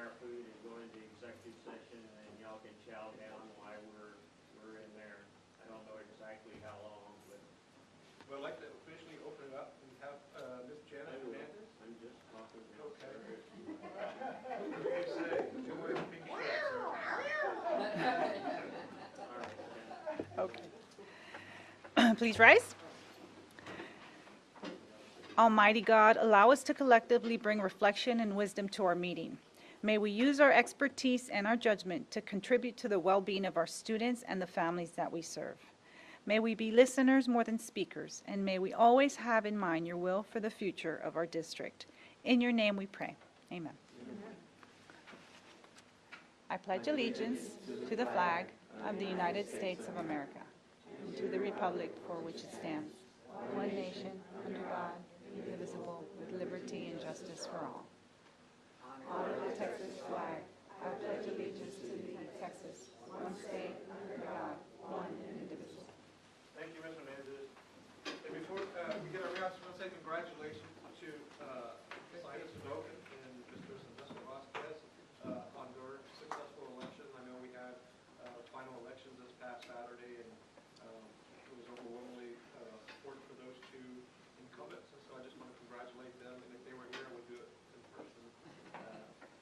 our food and go into executive session, and then y'all can chow down while we're in there. I don't know exactly how long, but. Well, I'd like to officially open it up and have Ms. Janet Hernandez. I'm just talking. Okay. What do you say? Two more pink shirts. All right. Okay. Please rise. Almighty God, allow us to collectively bring reflection and wisdom to our meeting. May we use our expertise and our judgment to contribute to the well-being of our students and the families that we serve. May we be listeners more than speakers, and may we always have in mind your will for the future of our district. In your name we pray. Amen. I pledge allegiance to the flag of the United States of America, and to the republic for which it stands, one nation, under God, indivisible, with liberty and justice for all. Honor the Texas flag. I pledge allegiance to the Texas, one state, under God, one and indivisible. Thank you, Ms. Hernandez. And before we get our reactions, I want to say congratulations to Silas Sudokan and Mr. Sylvester Vasquez on their successful election. I know we had final elections this past Saturday, and it was overwhelmingly support for those two incumbents. And so I just want to congratulate them. And if they were here, I would do it in person.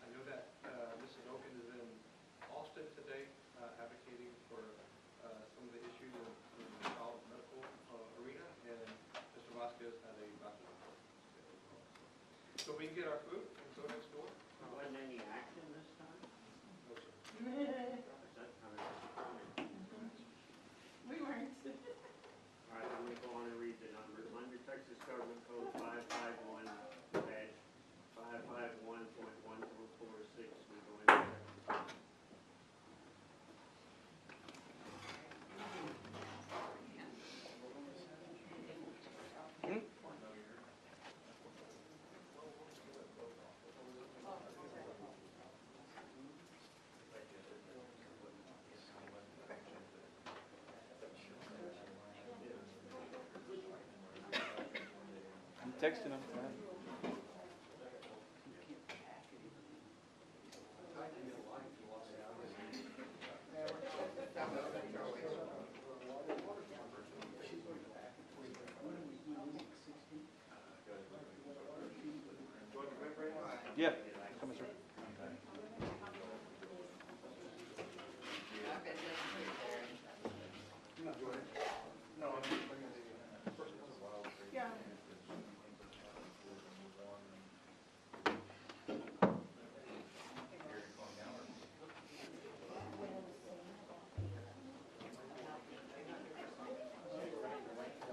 I know that Ms. Sudokan is in Austin today, advocating for some of the issues in the child medical arena, and Mr. Vasquez had a bachelor's degree. So we can get our food and go next door. Wasn't any action this time? No, sir. Is that kind of disappointing? We weren't. All right, I'm going to go on and read the numbers. Under Texas Government Code 551 dash 551.1446, we go into I'm texting him. Yeah. Coming through. Yeah.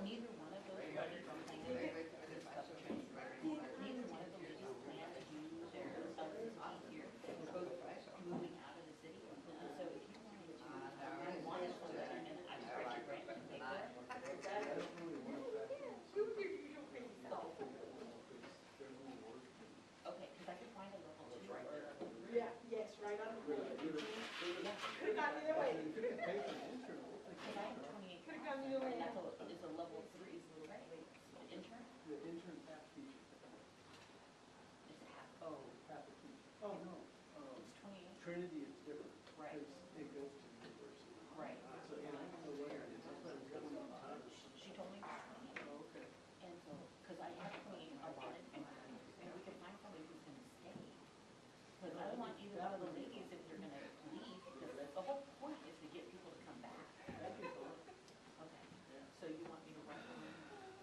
Neither one of those ladies planned to discuss training. Neither one of the ladies planned to do their LCC here. We're both moving out of the city. So if you wanted to, I wanted to let you, and I spread your grant and pay for it. Okay, because I could find a level 2 or a level 3. Yeah, yes, right on the board. Could've gone either way. Because I have 28. Could've gone either way. And that's it's a level 3, right? The intern? The intern half teacher. It's a half, oh, Half a teacher. Oh, no. it's 28. Trinity is different. Right. It goes to university. Right. So, and I don't know what it is. I thought it was 25. She told me it was 20. Oh, okay. And so, because I have 28, I wanted, and we could find somebody who's gonna stay. Because I don't want either one of the ladies, if they're gonna leave, because the whole point is to get people to come back. That'd be fun. Okay, so you want me to write one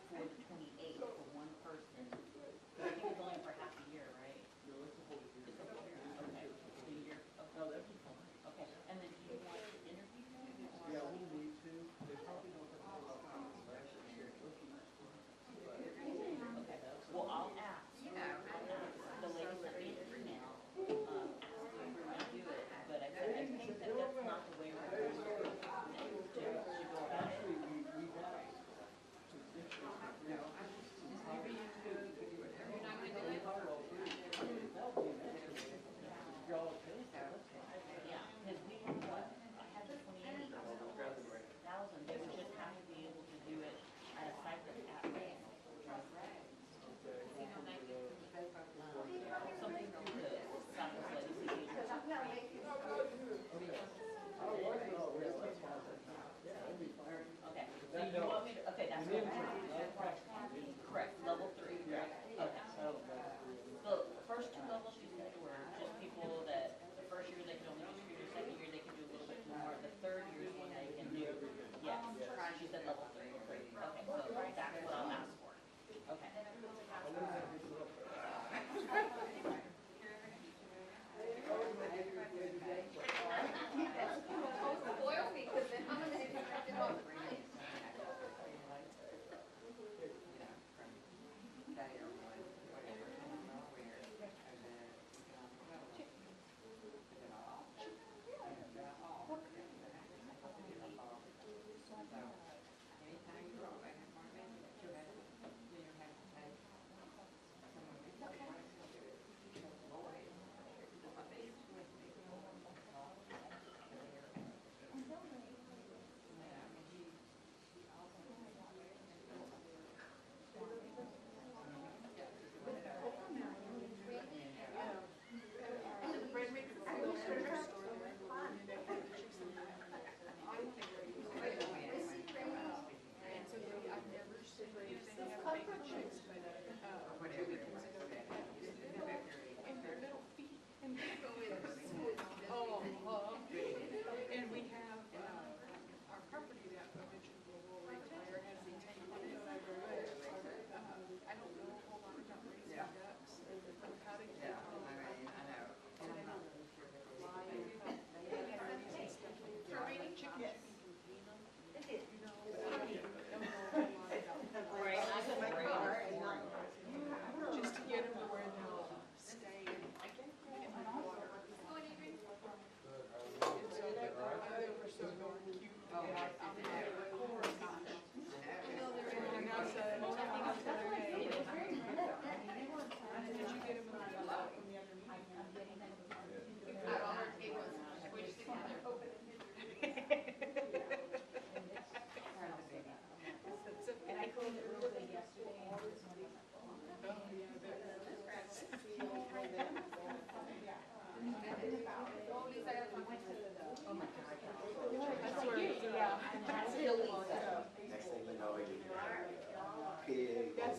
for the 28 for one person? I think it's only for half a year, right? No, it's a whole year. It's a whole year, okay, the year, No, okay. that'd be fun. Okay, and then do you want to interview them or? Yeah, we need to. They probably don't have a lot of looking. Okay, well, I'll ask. The lady sent me an email, asking for my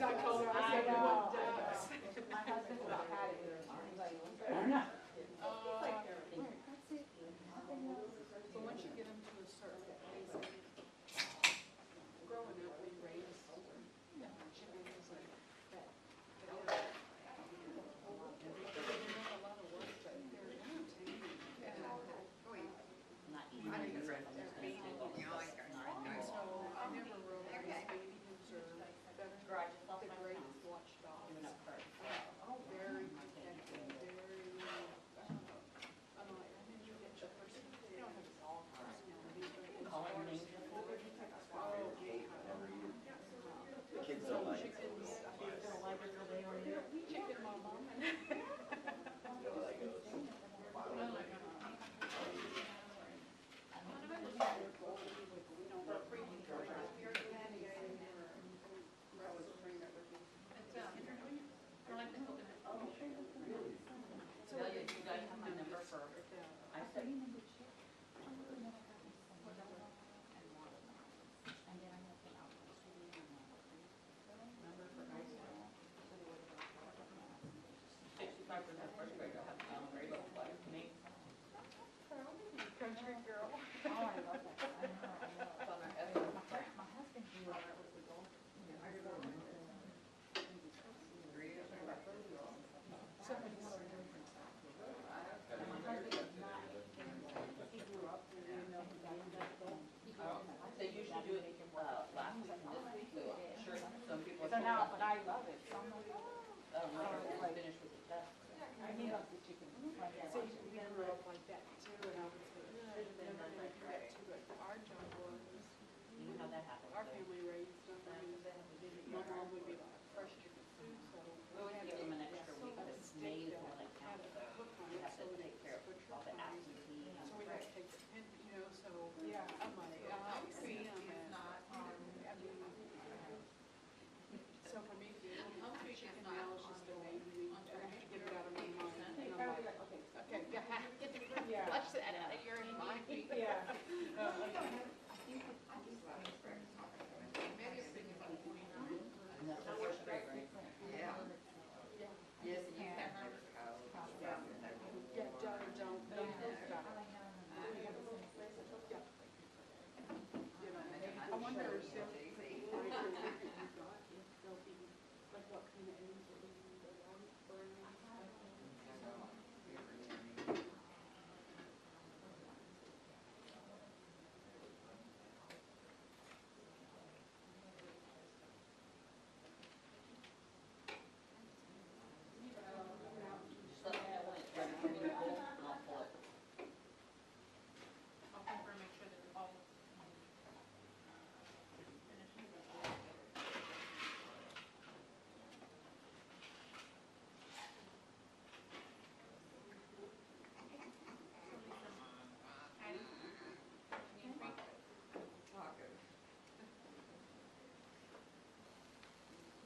I told her, I said, we want ducks. My husband about had it. He's like, So once you get them to a certain age, growing up, we raised chickens like that. They did a lot of work, but they're entertaining. Not eating it, it's like almost gonna take all the stuff that's not in there. So I never realized baby observed better. The greatest watchdogs. Giving up first. Very protective, very, I'm like, I mean, you get your person, they don't have all personalities, but Call it your name before. The kids don't like it. chickens, chicken mama. Celia, you guys have my number for, I said, sixty-five percent first grader have very low flight to me. Country girl. oh, I love that. I know, I know. It's on our essay. My husband grew up with the gold. He grew up, you know, he got into that gold. They usually do it, last week and this week, so I'm sure some people. So now, but I love it. Some of it. We're finished with the test. He loves the chicken. So we grew up like that too, and I was like, never did that too, but our job was, You know how that happens. our so. family raised them, and my mom would be like, fresh chicken soup, so. We always give them an extra week, but it's May is the one that counts, so you have to take care of all the absentee. So we have to take the pen, you know, so Yeah. I'm like, I see them and, I mean, so for me to be able to cook chicken now is just amazing. I have to get it out of my mind. And I'm like, okay, get the, Yeah. flush that out of your mind. Yeah. And that's the first grade, right? Yeah. Yes, and you can. Yeah, don't think about it. You know, I wonder if they'll be, if they'll be, like what kind of animals will be in the life or Just let me know when it's ready for me to pull, and I'll pull it. I'll confirm, make sure that all.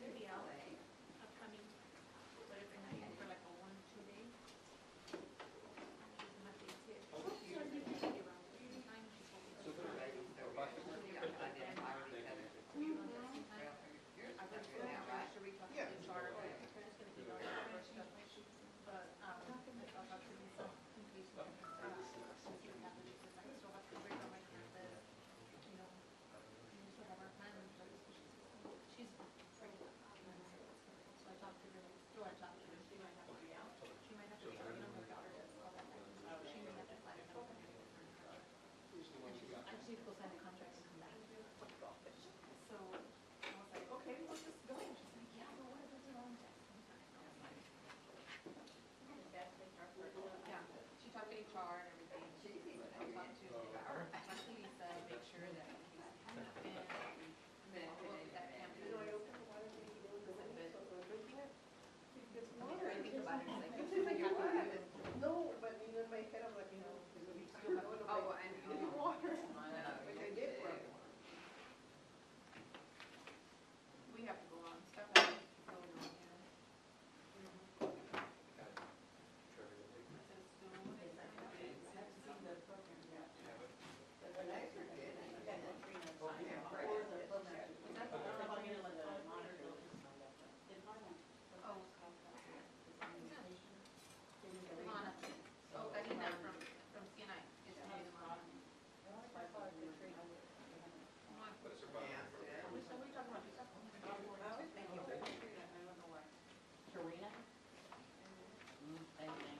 Maybe out upcoming, whatever night for like a 1-2 day. She's my big tip. She's around the time, she told me. We run that sometime. I work for that, right? Should we talk to HR? We're just gonna do our first stuff. But, I'll talk to Lisa in case we can, see what happens, because I still have to break on my campus, you know. We still have our time, but she's pretty good. So I talked to her, still I talked to her, she might have to be out. She might have to, you know, her daughter does all that. She may have to fly to California. And she's, I just need to go sign a contract and come back. So I was like, okay, let's just go. She's like, yeah, but what if it's a long test? Yeah, she talked to HR and everything. I talked to Lisa, make sure that he's and then look at that campus. I think about it, it's like happy to do it. No, but in my head, I'm like, you know, we still have to. Oh, and you need water. Which I did for it. We have to go on, stuff has to go on, yeah. What is her phone? So what are you talking about? Thank you. Karina? Same thing.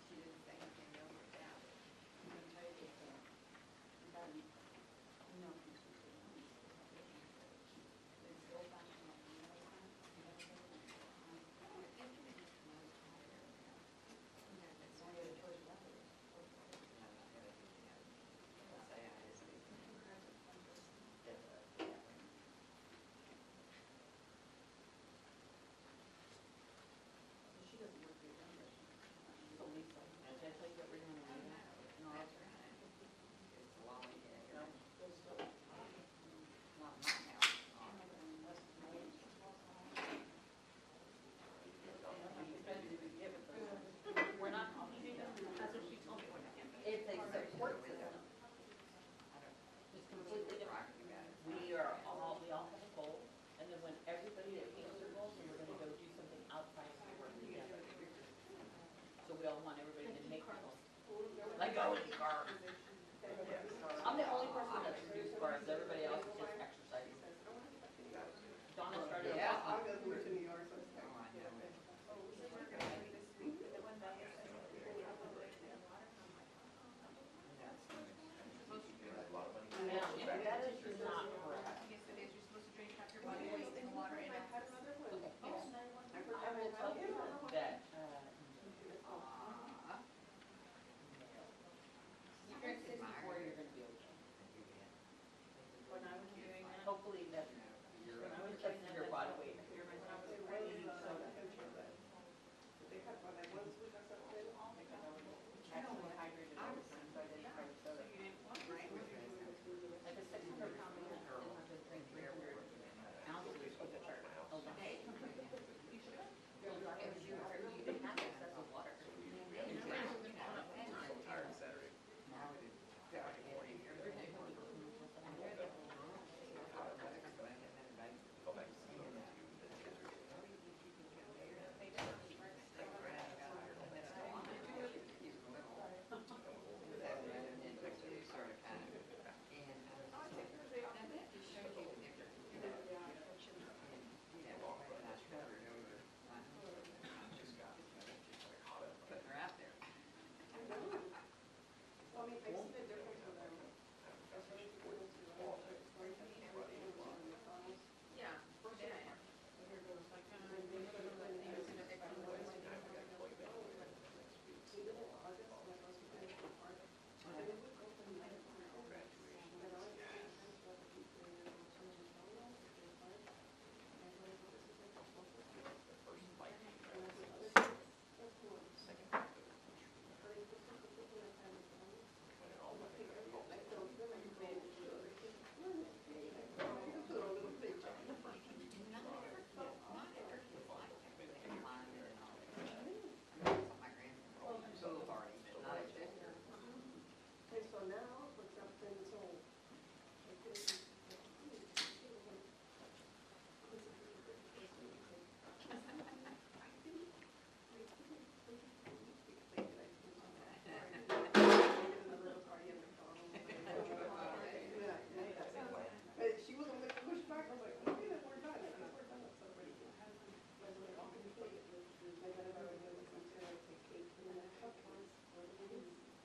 She didn't say anything, no, but down. I'm gonna tell you this, it's old fashioned, like, you know, it's only the choice of that. She doesn't work here, does she? So Lisa, did I tell you that we're doing a meeting? No, That's right. It's long, yeah. no, Those still, not my house. we're not talking to them. That's what she told me when I came back. It's a support system. It's completely different. We all have a goal, and then when everybody that meets their goals, then we're gonna go do something outside of the work together. So we all want everybody to make goals. Like go with carbs. I'm the only person that doesn't do carbs, everybody else is just exercising. Donna started. Yeah. I'll go to New York, so it's Yeah, that is not correct. Yes, it is, you're supposed to drink half your body weight in water and that's. I will tell you that, you drink 64, you're gonna be okay. When I was doing that. Hopefully that, that's your body weight. When I was writing soda. I don't get hydrated all the time, so I didn't drink So soda. you didn't want, right? Like a 600 pound man is not gonna drink 300 ounces of water a day. You should. If you can have excess of water. Putting her out there. Yeah. My grandson rolled in so hard, he did not expect her.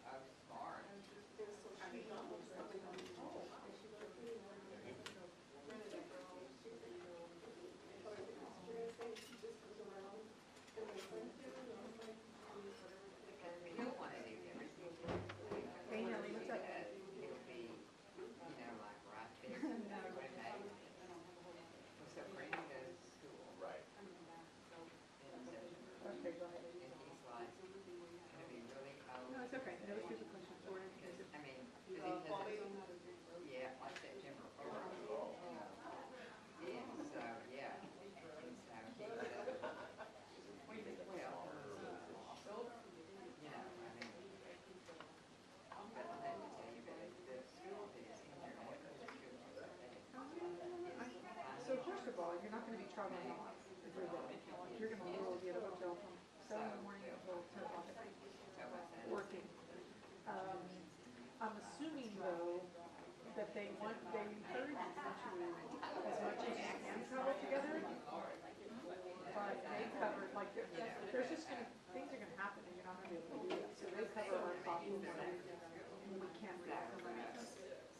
I was smart. You don't want to do everything. Hey, Nellie, what's up? It'll be, like right there. So Brandon goes to school. Right. In September. Okay, go ahead. And he's like, gonna be really cold. No, it's okay. That was just a question for him. I mean, 'cause he doesn't, yeah, like September 4th. And so, yeah. And so he doesn't, well, I mean, but then traveling a lot. If you're there. Like, you're gonna literally get a hotel from 7 in the morning until 10 o'clock at night, working. I'm assuming though, that they encourage you to, as much as you can travel together. But they cover, like, there's just gonna, things are gonna happen and you're not gonna be able to do that. So they cover our costs when we can't react to money.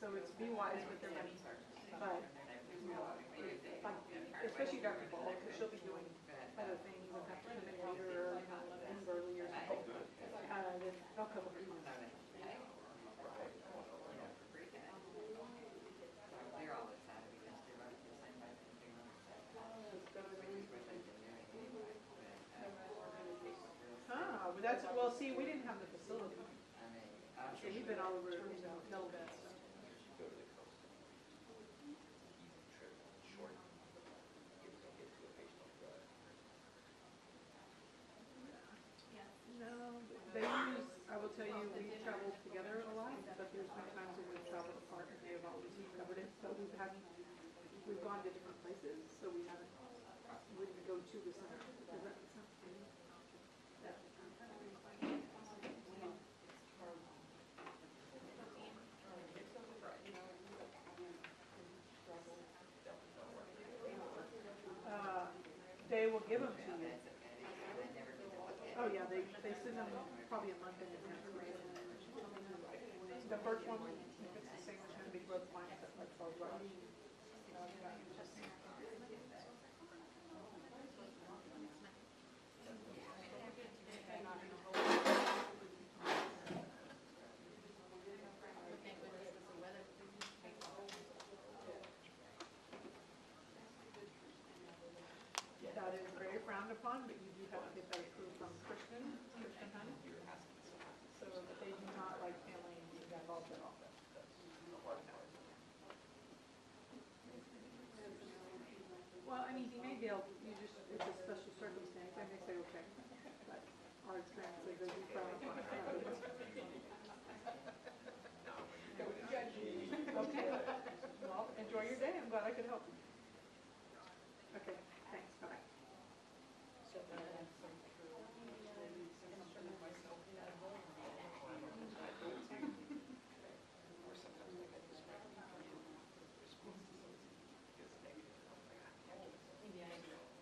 So it's be wise with their money. But, you know, like, especially Dr. Ball, because she'll be doing other things and have to come in later or, you know, leave early or something. Then they'll cover her costs. They're all excited because they're running the same way they're doing. Which is what they've been doing anyway. Ah, but that's, well, see, we didn't have the facility. I mean, So we've been all over, you know, hotel beds. Go to the coast. Easy trip, short. Get to a occasional drive. No, they use, I will tell you, we traveled together a lot, but there's been times when we've traveled apart and they have always covered it. But we've gone to different places, so we didn't go to the center. Does that make sense? They will give them to you. Oh yeah, they send them probably a month in advance. The first one, if it's the same, it's gonna be both mine, but like all right. That is very frowned upon, but you do have to get that approved from Kristen Hunt. So they do not like family involved at all. Well, I mean, he may be able, it's a special circumstance, they may say, okay, but our experience is they do frown upon it. Okay, well, enjoy your day, I'm glad I could help you. Okay, thanks, bye-bye. Or sometimes they get distracted. Response to something is negative. I'm like, I can't.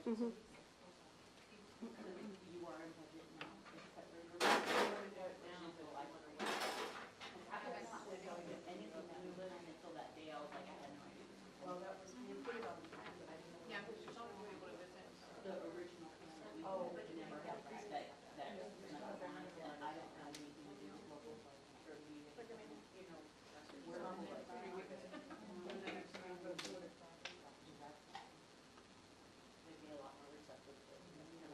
Mhm. You are in budget now, except for your. Anything that we live in until that day, I was like, I had no idea. Well, that was, we put it on the plan, but I didn't know. Yeah, because you're only gonna be able to visit. The original plan that we Oh. never had to stay, that, and I don't have anything to do with local, or we. Like, I mean, you know, We're on the. 3 weeks. They'd be a lot more receptive to, you know,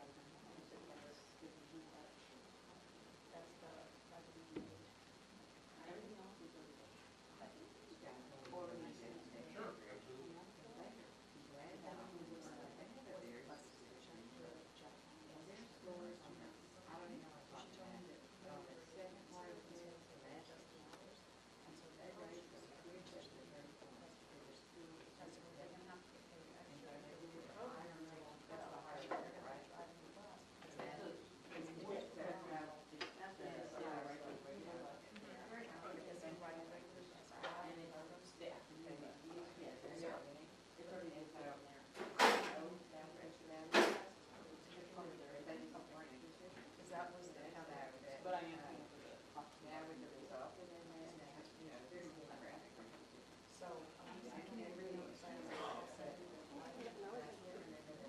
that's the, everything else is okay. Sure. But I am paying for the hospital. So, I can really excited about it.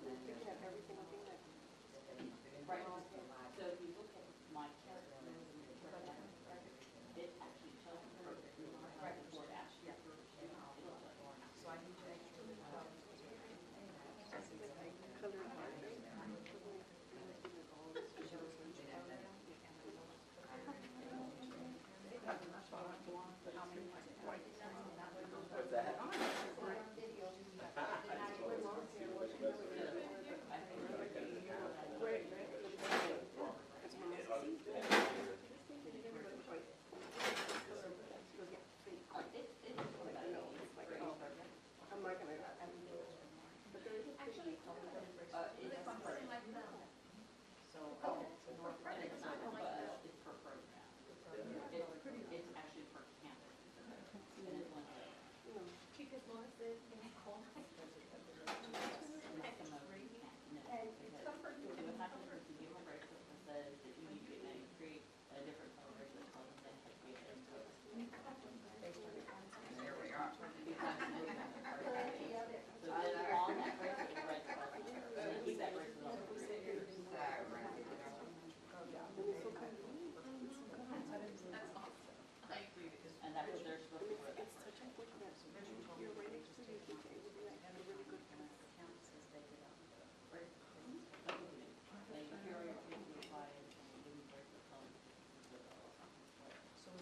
We can have everything on the next. Right, so if you look at my chart, it actually tells me perfectly, right before it asks you for, it'll tell you. So I need to make sure that, What's that? I'm not gonna, So, and it's not per bus, it's per program. It's actually per campus. And it's one day. Because Melissa is in school. And it's the most you can. And it's comfort. So what happens is you give a bracelet that says that you need to get and create a different color bracelet called then has to be a different color. There we are. So then on that bracelet, the red color, and then keep that bracelet on for 3 years. That's awesome. I agree with you. And that's what they're supposed to wear. it's such a quick message. You're right next to me, it would be like a really good message. They carry your kids to apply and give you bracelet color. So we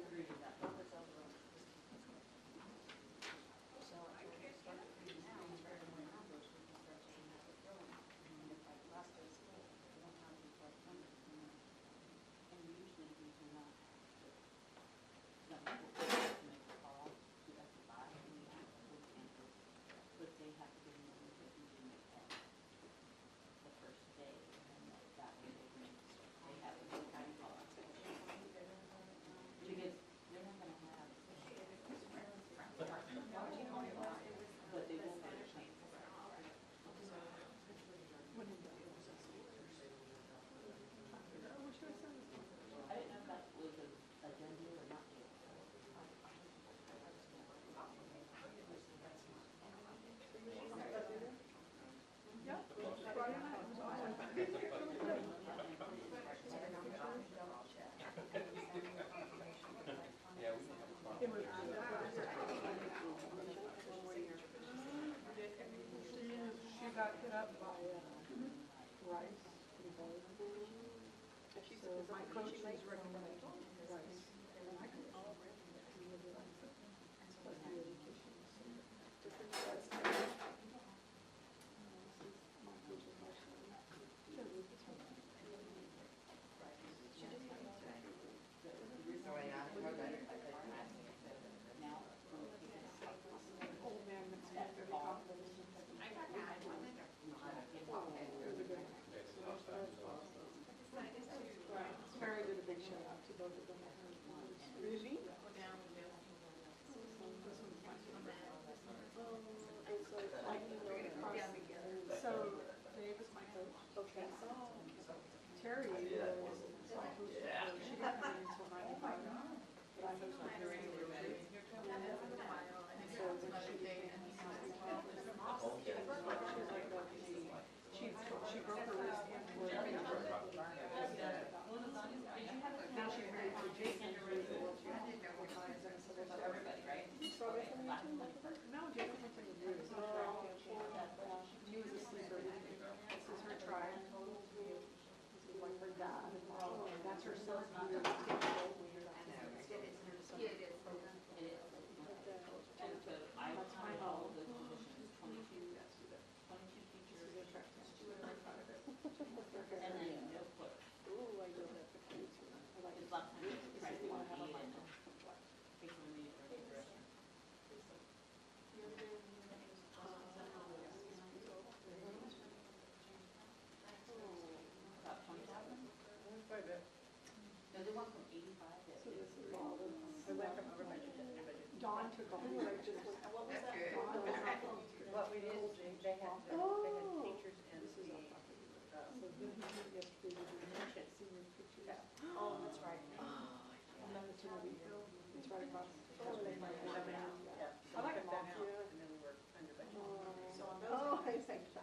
Agree with that. So I can't start reading now, and start doing numbers, we can start doing that with going. And if like last day of school, we don't have these like numbers. And usually we do not have to. Some people have to make a call to SFI and we have to cancel. But they have to give them a little bit of the first day and then that way they have a little kind of call. Because they're not gonna have. But they won't get a chance. I didn't know if that was a done deal or not deal. Yeah, we can have a problem. She got hit up by, Rice. So my coach is recommending Rice. And I could Mary did a big shout out to both of them. Really? Go down and do. This one's my a lot of times they try to be and take them in the direction. About 20,000? Quite a bit. No, they went from 85 to. So this is all of We went from over budget to under budget. Dawn took all the just went. And what was That's that? good. What we did is they had, teachers and This is the, all property. So then yesterday we did senior pictures. oh, that's right. And then it's gonna be, it's right across. I like it down here. And then we were under budget. Oh, I think so.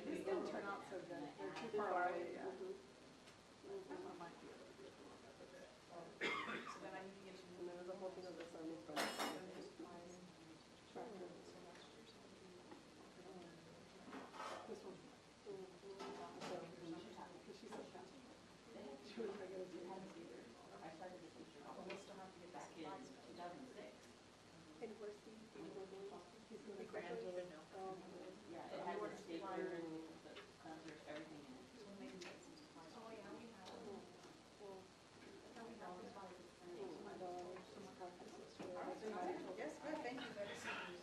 These didn't turn out so good. They're too far away, yeah. I might be able to do it a little bit. So then I need to get some. And there was a whole thing of this on this one. Tractor. This one. So, because she's so fast. She was regular. I started this teacher, back in 2006. And where's the? He's gonna be Grandchildren, no. Yeah, it has a stapler and the sensors, everything in it. Yes, good, thank you, better see you.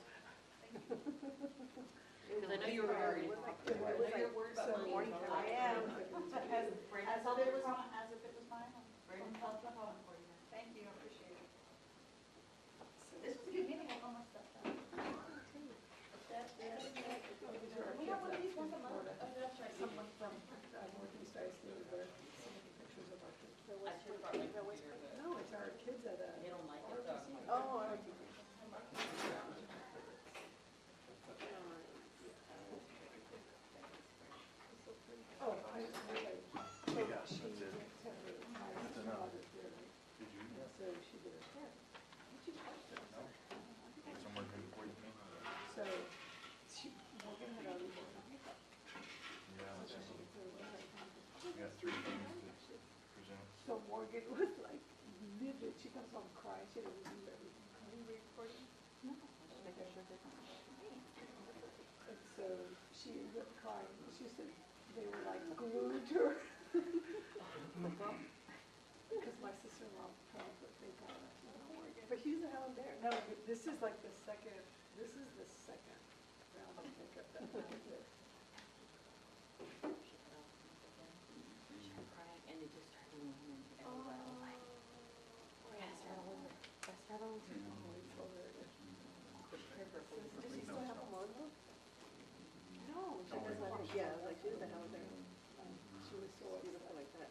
Because I know you were worried. I know you're worried about money. I am. Brandon felt it was fine, as if it was fine. Brandon felt it was fine for you. Thank you, I appreciate it. This was a good meeting, I got all my stuff done. We have one of these once a month. Oh, that's right. Someone from Northeast ISD, they're sending pictures of our kids. I should have brought my computer, but No, it's our kids at a. they don't like it, so. Oh, I. Oh, I, really. So she went to her, my sister-in-law is there. So she did her hair. And she liked it. So she, Morgan had already done her makeup. So she did her hair. So Morgan was like livid. She comes home crying. She had to redo everything. Are we recording? No. Make sure they're And so she ended up crying. She said they were like glued to her. Because my sister-in-law thought that they got it. But he's a hell there. No, but this is like the second round of makeup that I did. And it just started running everywhere. I'm like, Does she still have them on though? No, she doesn't. Yeah, like she doesn't have it there. She was so beautiful like that.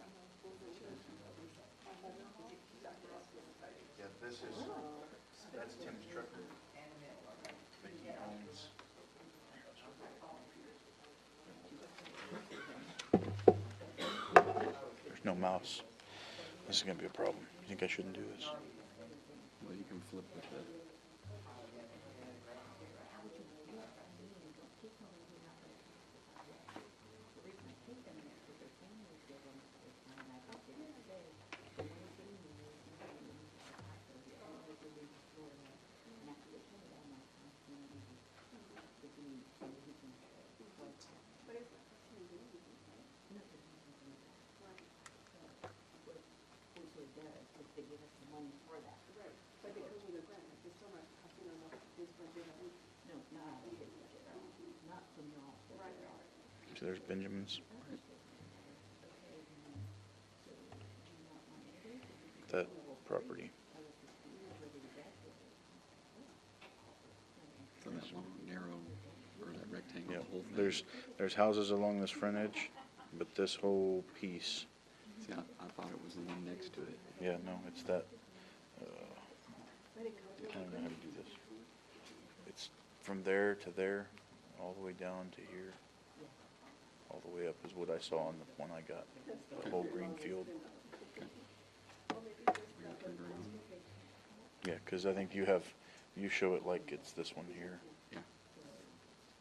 Yeah, this is, that's Tim's trucker. But he owns. There's no mouse. This is gonna be a problem. You think I shouldn't do this? Well, you can flip with it. They give us the money for that. Right, but it goes with a grant. This summer, I feel like his budget. No, not his budget, not from your office. Right. So there's Benjamin's. That property. So that long, narrow, or that rectangle, Yeah, the whole thing. there's houses along this frontage, but this whole piece, See, I thought it was the one next to it. yeah, no, it's that, I don't know how to do this. It's from there to there, all the way down to here. All the way up is what I saw on the one I got, the whole green field. Yeah, cause I think you show it like it's this one here. Yeah.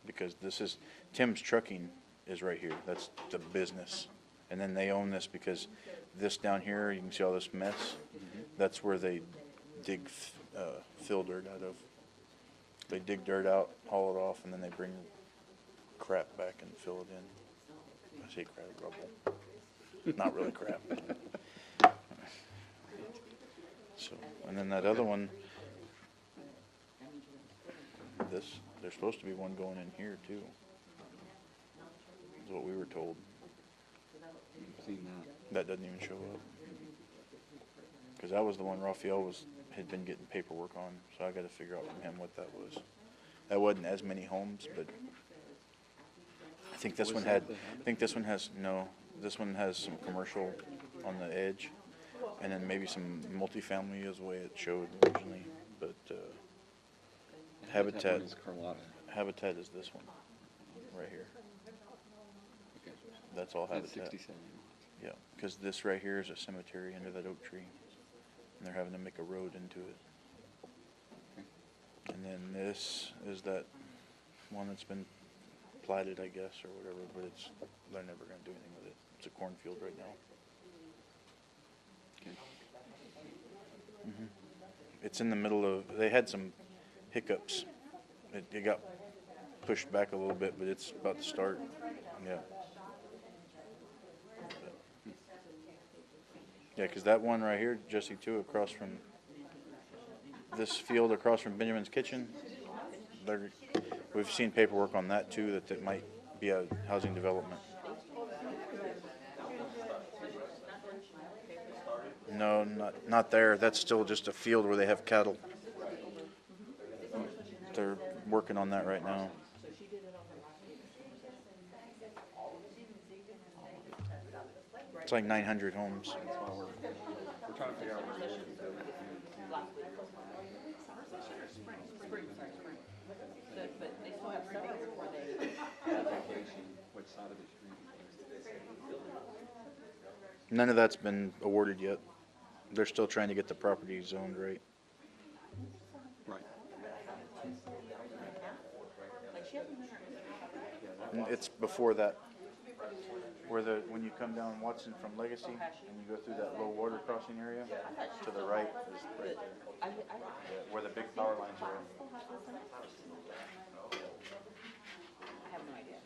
Because this is, Tim's Trucking is right here, that's the business. And then they own this because this down here, you can see all this mess, that's where they dig, fill dirt out of. They dig dirt out, haul it off, and then they bring crap back and fill it in. I say crap, rubble. Not really crap. And then that other one, there's supposed to be one going in here too. Is what we were told. Seen that. That doesn't even show up. Because that was the one Raphael had been getting paperwork on, so I got to figure out from him what that was. That wasn't as many homes, but I think this one had. I think this one has no. This one has some commercial on the edge, and then maybe some multifamily is the way it showed originally. But That Habitat one is Carlotta. Habitat is this one right here. Okay. That's all That's Habitat. 67. Yeah, because this right here is a cemetery under that oak tree, and they're having to make a road into it. And then this is that one that's been platted, I guess, or whatever, but they're never gonna do anything with it. It's a cornfield right now. Mhm. It's in the middle of, they had some hiccups. It got pushed back a little bit, but it's about to start, yeah. Yeah, because that one right here, Jesse, too, across from this field, across from Benjamin's Kitchen, we've seen paperwork on that too, that might be a housing development. No, not there. That's still just a field where they have cattle. They're working on that right now. It's like 900 homes. That's why we're trying to figure out where it is. But they still have several before they. Which side of the street? None of that's been awarded yet. They're still trying to get the property zoned right. Right. Like she hasn't been It's before that. When you come down Watson from Legacy and you go through that low water crossing area, to the right is right there, where the big power lines are. I have no idea.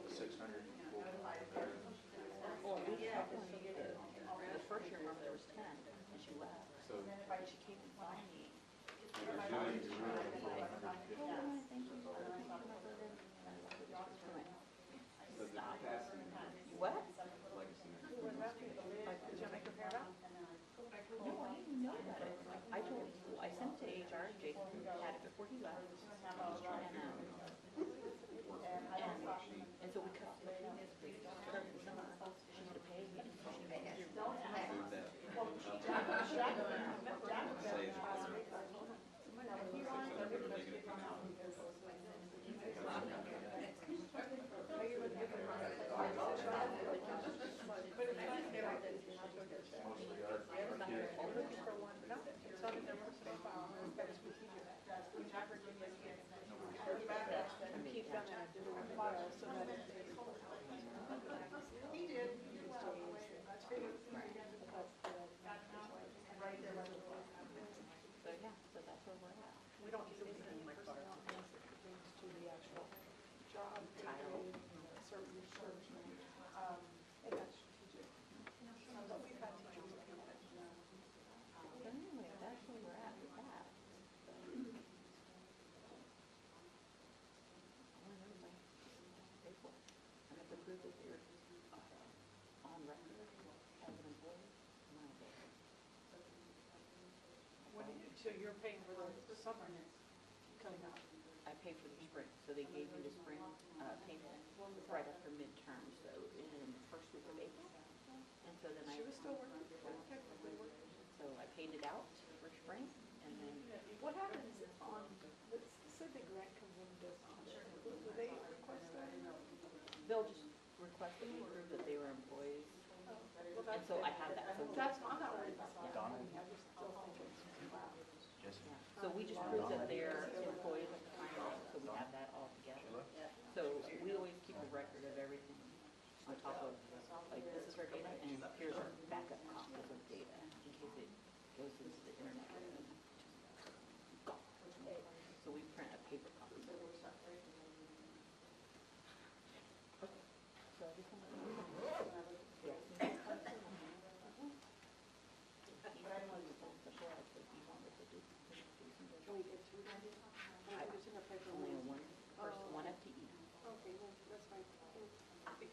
600. Well, we talked to the first year when there was 10 and she left. She came and saw me. What? Did you make her hair up? No, I didn't know about it. I sent it to HR, Jason had it before he left. And so we cut the thing is, she had to pay me, and so she made it. Keep them in a different file so that he did. So yeah, so that's where we're at. We don't do anything personnel things that pertains to the actual job title, certain research, and that's strategic. But we've had teachers that do that. So anyway, that's where we're at with that. And if the group is here, on record as an employee, my employee. So you're paying for the summer coming up? I pay for the spring, so they gave me the spring payment right after midterm, so in the first week of April. And so then She was still working, technically working. So I paid it out for spring, and then What happens on, let's say the grant comes in and does contract, do they request that? they'll just request that we prove that they were employees. Well, And so I have that, so that's, I'm not worried about that. I just still think it's, So we just prove that they're employees at the time, so we have that all together. So we always keep a record of everything on top of, like, this is our data, and here's our backup copies of data, in case it goes into the internet. So we print a paper copy. So everything.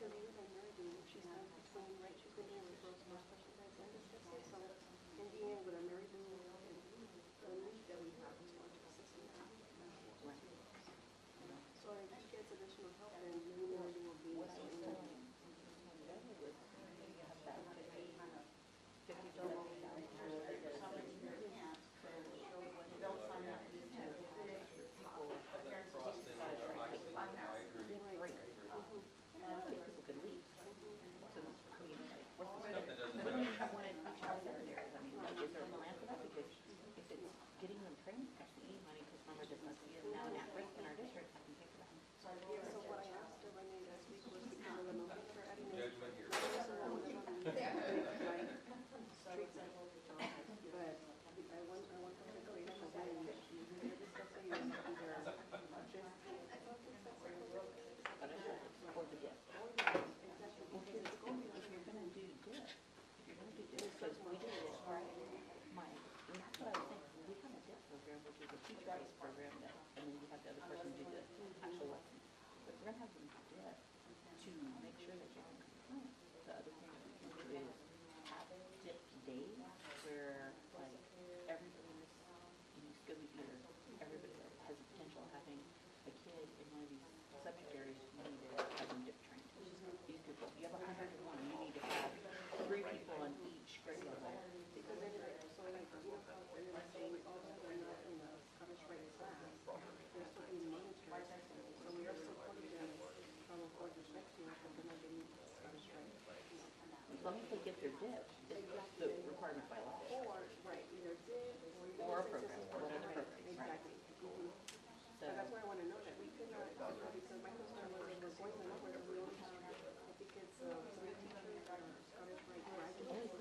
interviewed and Mary Dean, she's done, she's been right, she's been doing referrals for specialized dentists, so Indiana with a Mary Dean, the need that we have is going to assist in that. So if he gets additional help, then maybe Mary Dean will be. So what I asked her Renee last week was because of the numbers we're adding in. But I want to make a later because then they're discussing either Or the dip. exactly because it's going to If you're gonna do dip, because we did it, Mike, and that's what I was saying, we have a dip program, which is a teach rights program that, and then you have the other person do the actual lesson. But we're gonna have them dip to make sure that you're in compliance. The other thing that we can do is have dip days where like everybody in this, in this school year, everybody that has the potential of having a kid in one of these subject areas, you need to have them dip trained. These people, you have 101, you need to have 3 people on each grade level. because they're so like you know how they're gonna say also they're not in the Scottish Rite class, they're still being monitored. So we are supporting them from a course perspective, but they're not getting Scottish Rite. As long as they get their dip, the requirement by law. Or, right, either did Or a program, whatever program, right. Exactly. So, But that's why I wanna know that we could not, because my concern was if we're going the number that we only have, I think it's, 3 teachers that are Scottish Rite graduates.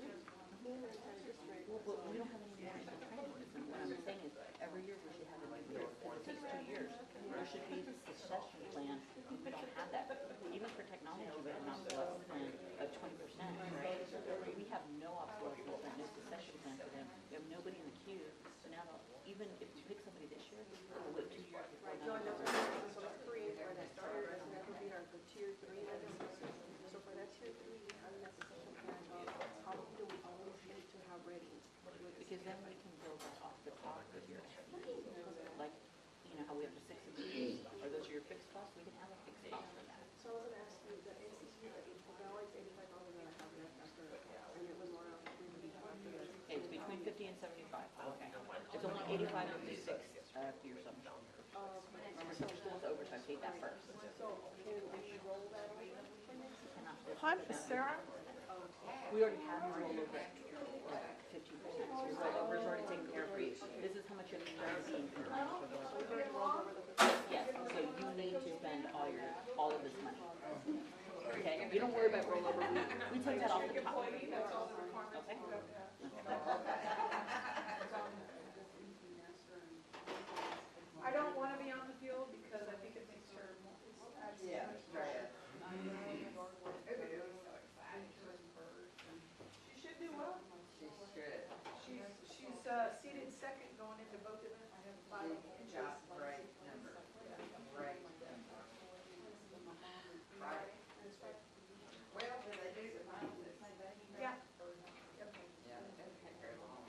In the entire district. well, we don't have any more in the training system. What I'm saying is, every year we should have a new year. It takes 2 years. There should be a succession plan. We don't have that. Even for technology, we have an obsolescence plan of 20%, right? We have no obsolescence plan, no succession plan for them. We have nobody in the queue. So now, even if you pick somebody this year, we'll wait 2 years before Right, no, another and person. so the 3 are the starters, and that would be our tier 3 legislation. So for that tier 3, having that succession plan of how many do we always need to have ready? Because then we can build that off the top of your SE. Like, you know how we have the 6 of these, are those your fixed costs? We can have a fixed cost for that. So I was gonna ask you, the NCC, the always 85,000 that I have left after, and it was more around 3 after this. Okay, it's between 50 and 75. Okay. It's only 85 of the 6 year sum. Remember, so it's overtime, take that first. So can we roll that over for next year? Cannot Hi, 50%. Sarah. We already have your rollover at 15%. So your rollover is already taken care of for you. This is how much you're going to be in compliance for the So we've already rolled over the Yes, so you need to spend all of this money. Okay, you don't worry about rollover, we take that off the top. Okay? I don't wanna be on the field because I think it makes her adds so Yeah, much right. pressure. She should do well. She should. She's seated second going into both events. I have 5 She inches. got great numbers. Great numbers. Right. Well, do they do the finals at the same day? Yeah. Yeah, it doesn't take very long.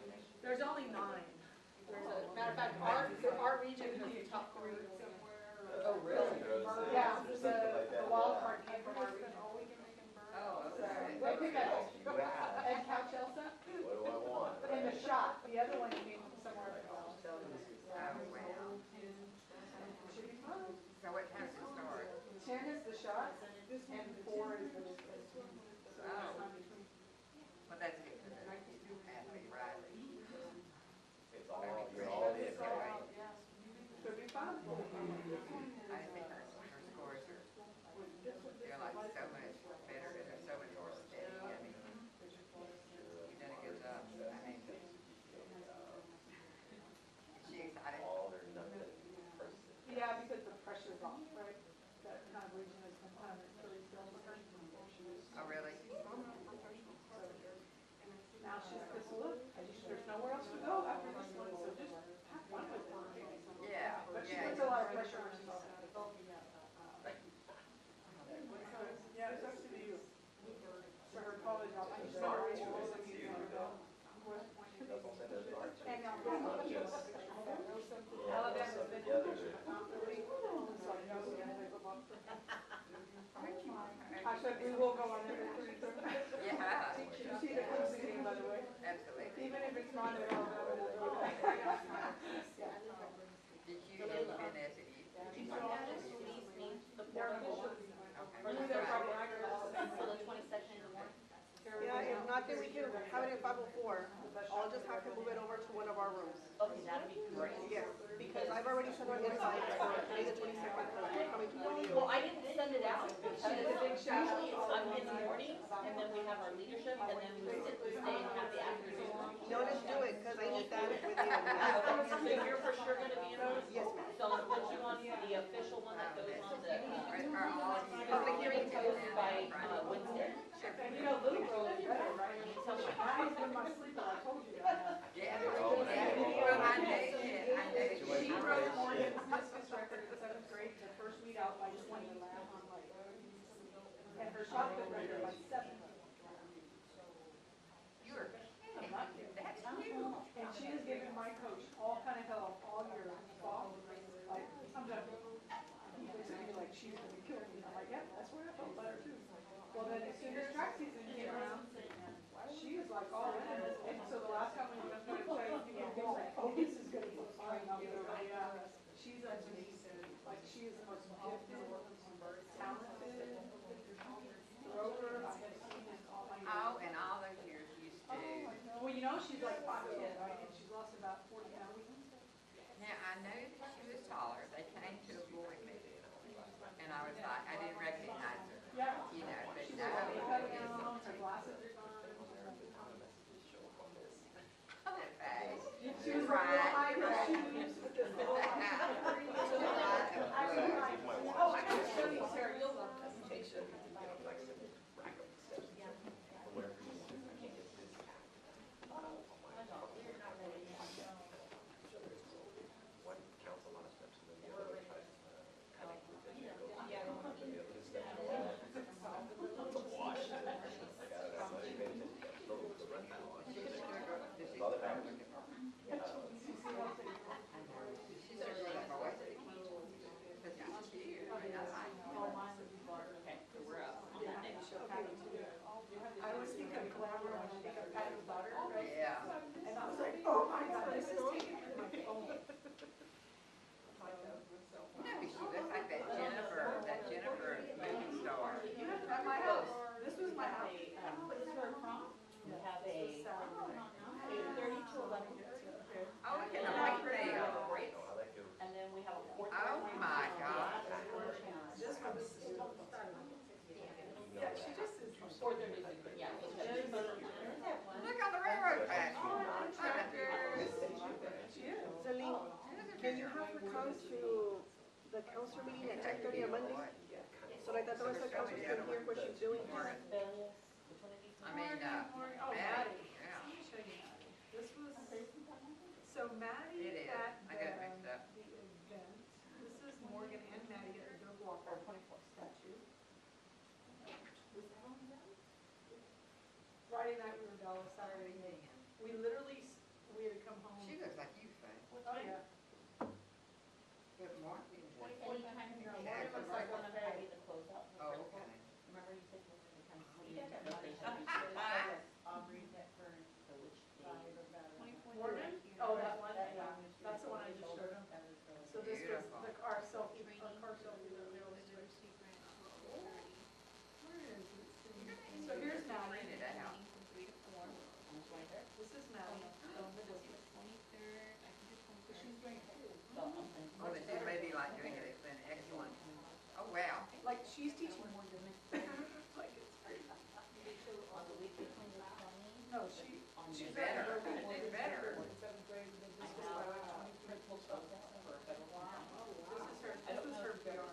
There's only 9. There's a, matter of fact, our region has the top 3. Oh, really? Yeah, the wild card came from our region. Oh, So, okay. they picked up Ed Couch-Elsa What do I want? and the shot. The other one came from somewhere else. Oh, wow. Should be fun. So what time does it start? 10 is the shot and 4 is the distance. Oh. Well, that's good, because it makes you happy, right? It's all, you're all in, right? Should be fun. I think her scores are, they're like so much better, and they're so much more steady. I mean, you've done a good job. I mean, is she excited? All or nothing person. Yeah, because the pressure's off, right? That kind of region has been kind of really still for her. Oh, really? Now she's just, look, there's nowhere else to go after this one, so just pack said we will go on every Thursday. Yeah, You see the closing game, by the way. absolutely. Even if it's not at all. Did you, have you been as a youth? Did you notice Louise needs the They're portable officially. for the They're Friday, probably. for the 22nd of March? Yeah, if not, then we can have it in 504. I'll just have to move it over to one of our rooms. Okay, that'd be great. Yes, because I've already sent out invites for May the 22nd, because we're coming to one of you. Well, I didn't send it out because usually it's in the mornings and then we have our leadership and then we sit and stay and have the afternoon. No, just do it, because I need that with you. So you're for sure gonna be in those? Yes, ma'am. So I'll put you on the official one that goes on the, Are all of you? Public hearing goes by Wednesday. You know, Lou Girl is better, right? I've been my sleeper, I told you that. Yeah, well, I knew it, I knew it. She broke Morgan's discus record in 7th grade, the first meet out by 20. And her shot put record by 7. You're kidding, that's huge. And she has given my coach all kind of hell all year long. Like, I'm done. He looks at me like she's gonna kill me. I'm like, yeah, that's where I felt better too. Well, then as soon as track season came around, she was like all in. And so the last time we went to play, people were like, oh, this is gonna be fun. I'm like, yeah. She's amazing. Like, she is the most gifted, talented thrower I have seen in all my years. Oh, and all those years used to. Well, you know, she's like 5'10", right? And she's lost about 40 pounds. Now, I knew that she was taller, they came to a board meeting, and I was like, I didn't recognize her, Yeah. you know, but She's no. got makeup down, her glasses are gone. Face. She was wearing little high heel shoes with this little. Oh, I gotta show you, Sarah, you'll love this. One counts a lot of steps and then the other way tries to connect with it. It goes on to the other step. It's a wash. I got it. I'm not even paying attention. I'm still the run now. Saw the back. She's a really boy. But she's cute, I mean, I like her. Okay, so we're up on that next show. I always think of glamour when I think of Patty's daughter, right? Yeah. And I was like, oh my God, this is taken from my phone. You know who she looks like, that Jennifer movie star. You have at my house. This was my house. This is our prom. We have a 8:30 to 11. Oh, look at the white veil. And then we have a 4:30. Oh, my God. This was. Yeah, she just is. 4:30 is good, yeah. Look on the railroad track. She is. Celine, can you have her come to the council meeting at 10:30 on Monday? So like that the rest of the council can hear what she's doing? I mean, Oh, Maddie, Maddie. yeah. Let me show you Maddie. This was, so Maddie It is. at I got it mixed up. the event, this is Morgan and Maddie at the Doug Walker 24 statue. Friday night we were in Dallas, Saturday night. We literally, we had to come home. She looks like you, Faye. Oh, yeah. Good morning. Anytime in the morning, Yeah. it's like when I'm having the closeout. Oh, okay. Remember you said you wanted to come see it? Aubrey Hepburn, the witch day. Morgan? Oh, that one? Yeah. That's the one I just showed him. So this was Beautiful. the car selfie, our car selfie that we always do. Where is it? So here's Maddie. Print it out. This is Maddie. She's doing Well, they do maybe like doing it, it's been excellent. Oh, wow. like she's teaching more than me. Like it's great. No, she's better. better. She's better. In 7th grade, and then this was like 23. This was her PR.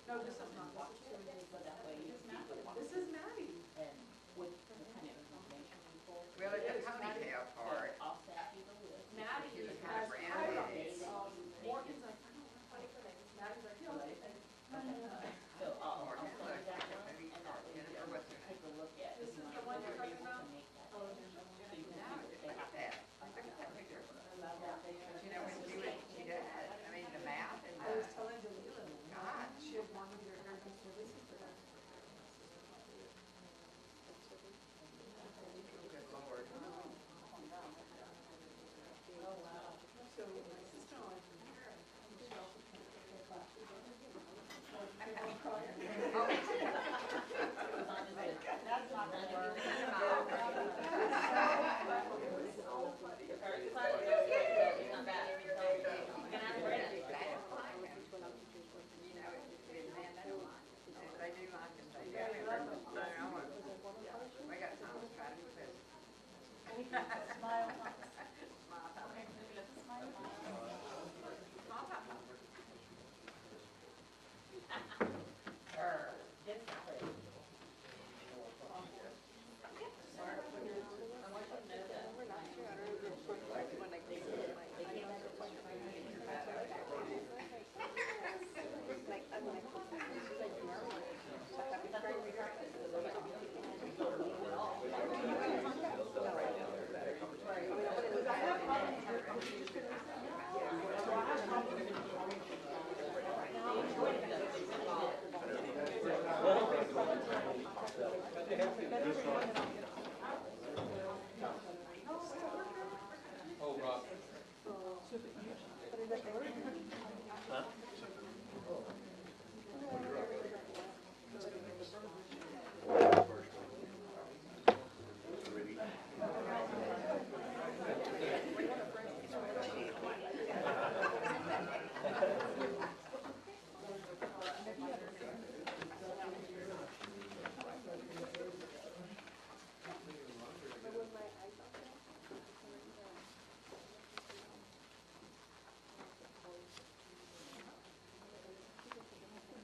No, this is not. This is Maddie. And with the kind of information we pull. Well, it's a ponytail part. I'll send you the list. Maddie She was has kind of brand highlights. new. Morgan's like, I don't want to fight for that. Maddie's like, yeah, okay. So I'll Morgan, send look, you that it's a one, movie and star. that way you Jennifer, what's her take name? a look at. This is the one you're talking about? So you can Now, see just what look they at have. that. Look at that picture. But you know, when she was, she does, I mean, the mouth and I was the, telling Delila, God. she had wanted her hair done for this for that. Oh, Rob.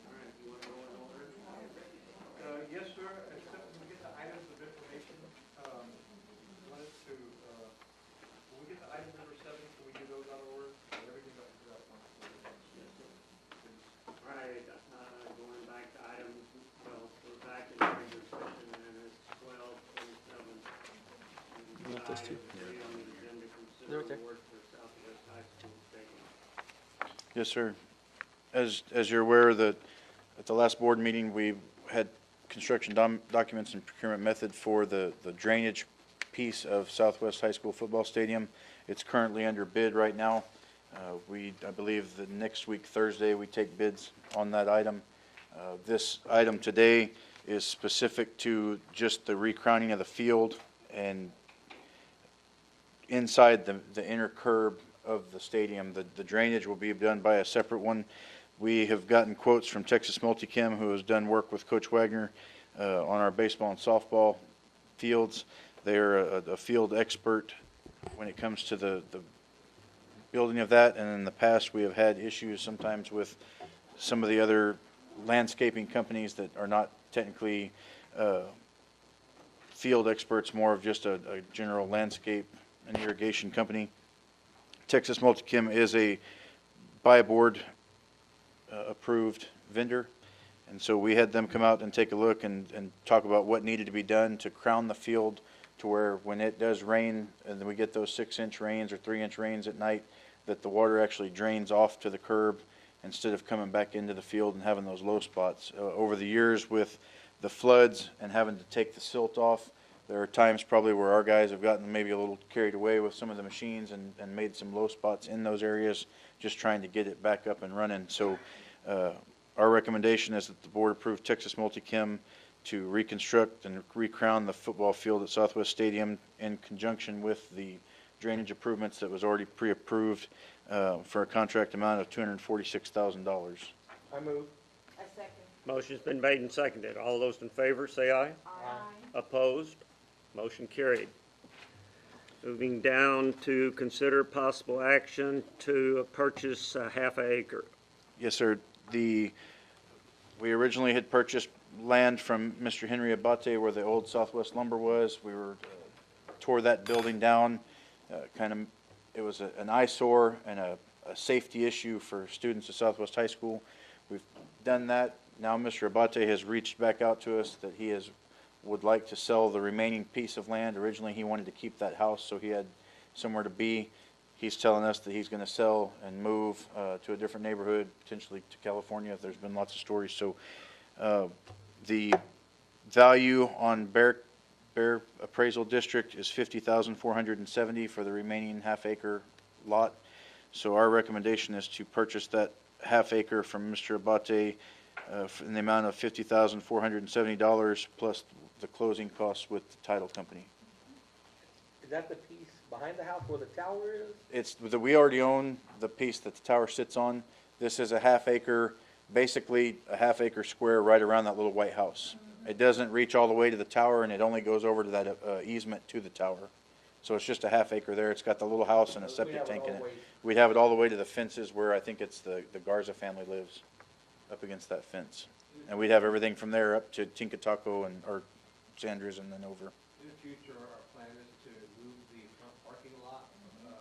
All right, you wanna go in order? Yes, sir, except when we get the items of information, wanted to, when we get to item number 7, can we do those out of order? Everything else is up. All right, going back to items, well, we're back in regular session, and it's 12:27. You want this too? Item 3 on the agenda, They're right consider there. award for Southwest High School stadium. Yes, sir. As you're aware, at the last board meeting, we had construction documents and procurement method for the drainage piece of Southwest High School football stadium. It's currently under bid right now. I believe that next week, Thursday, we take bids on that item. This item today is specific to just the recrowning of the field and inside the inner curb of the stadium. The drainage will be done by a separate one. We have gotten quotes from Texas Multichem, who has done work with Coach Wagner on our baseball and softball fields. They're a field expert when it comes to the building of that, and in the past, we have had issues sometimes with some of the other landscaping companies that are not technically field experts, more of just a general landscape and irrigation company. Texas Multichem is a by board approved vendor, and so we had them come out and take a look and talk about what needed to be done to crown the field to where when it does rain and then we get those 6-inch rains or 3-inch rains at night, that the water actually drains off to the curb instead of coming back into the field and having those low spots. Over the years with the floods and having to take the silt off, there are times probably where our guys have gotten maybe a little carried away with some of the machines and made some low spots in those areas, just trying to get it back up and running. So our recommendation is that the board approve Texas Multichem to reconstruct and recrown the football field at Southwest Stadium in conjunction with the drainage improvements that was already pre-approved for a contract amount of $246,000. I move. Motion's been made and seconded. All those in favor, say aye. Aye. Opposed? Motion carried. Moving down to consider possible action to purchase a half acre. Yes, sir. We originally had purchased land from Mr. Henry Abate where the old Southwest Lumber was. We tore that building down. It was an eyesore and a safety issue for students at Southwest High School. We've done that. Now Mr. Abate has reached back out to us that he would like to sell the remaining piece of land. Originally, he wanted to keep that house so he had somewhere to be. He's telling us that he's going to sell and move to a different neighborhood, potentially to California. There's been lots of stories. So the value on Bear Appraisal District is $50,470 for the remaining half-acre lot. So our recommendation is to purchase that half-acre from Mr. Abate in the amount of $50,470 plus the closing costs with the title company. Is that the piece behind the house where the tower is? We already own the piece that the tower sits on. This is a half-acre, basically a half-acre square right around that little white house. It doesn't reach all the way to the tower, and it only goes over to that easement to the tower. So it's just a half-acre there. It's got the little house and a septic tank in it. We'd have it all the way to the fences where I think it's the Garza family lives, up against that fence. And we'd have everything from there up to Tinka Taco or Sandra's and then over. In the future, our plan is to move the front parking lot,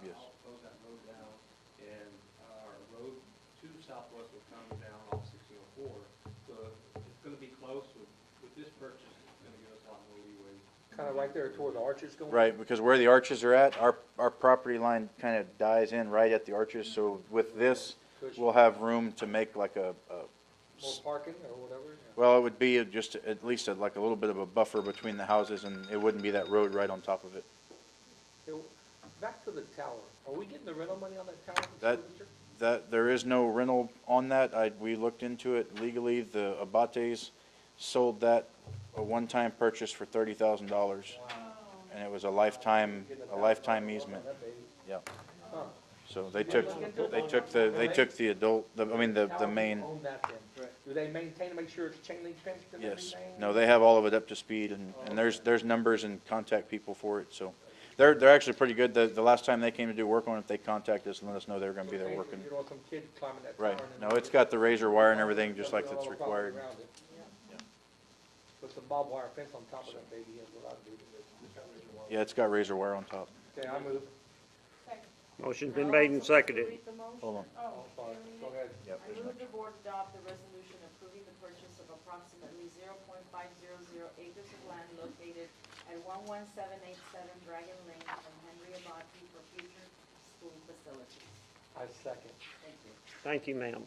Yes. I'll close that road down, and our road to Southwest will come down off 1604. So it's gonna be close with this purchase, it's gonna give us a lot more leeway. Kind of right there toward the arches going? Right, because where the arches are at, our property line kind of dies in right at the arches. So with this, we'll have room to make like More parking or whatever? Yeah. Well, it would be just at least like a little bit of a buffer between the houses, and it wouldn't be that road right on top of it. Back to the tower, are we getting the rental money on that tower? That, there is no rental on that. We looked into it legally. The Abates sold that, a one-time purchase for $30,000. And it was a lifetime easement. Yeah. So they took the adult, the main, Own that then. Do they maintain to make sure it's chain link fenced and yes. everything? No, they have all of it up to speed, and there's numbers and contact people for it, so. They're actually pretty good. The last time they came to do work on it, they contacted us and let us know they were gonna be there working. You don't want some kid climbing that tower. Right. and No, then- it's got the razor wire and everything, just like All it's the property required. around it. With some barbed wire fence on top of that baby is what I'd do. Yeah, it's got razor wire on top. Okay, I move. Motion's been made and seconded. Read the motion? Hold on. Oh, sorry. Go ahead. Yep. I move the board adopt the resolution approving the purchase of approximately 0.500 acres of land located at 11787 Dragon Lane from Henry Abati for future school facilities. I second. Thank you. Thank you, ma'am.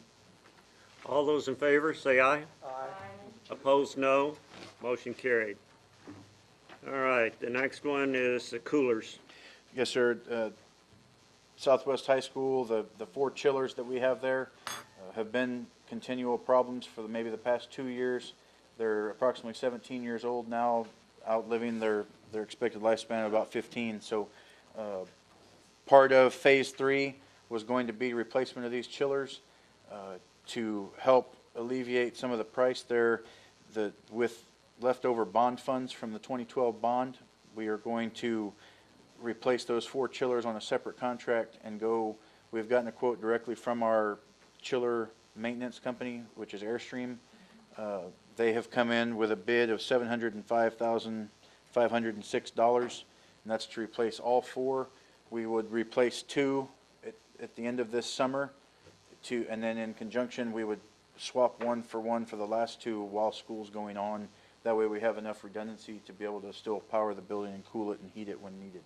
All those in favor, say aye. Aye. Opposed, no. Motion carried. All right, the next one is the coolers. Yes, sir. Southwest High School, the 4 chillers that we have there have been continual problems for maybe the past 2 years. They're approximately 17 years old now, outliving their expected lifespan of about 15. So part of Phase 3 was going to be replacement of these chillers to help alleviate some of the price there. With leftover bond funds from the 2012 bond, we are going to replace those 4 chillers on a separate contract and go. We've gotten a quote directly from our chiller maintenance company, which is Airstream. They have come in with a bid of $705,506, and that's to replace all 4. We would replace 2 at the end of this summer, and then in conjunction we would swap 1 for the last 2 while school's going on. That way we have enough redundancy to be able to still power the building and cool it and heat it when needed.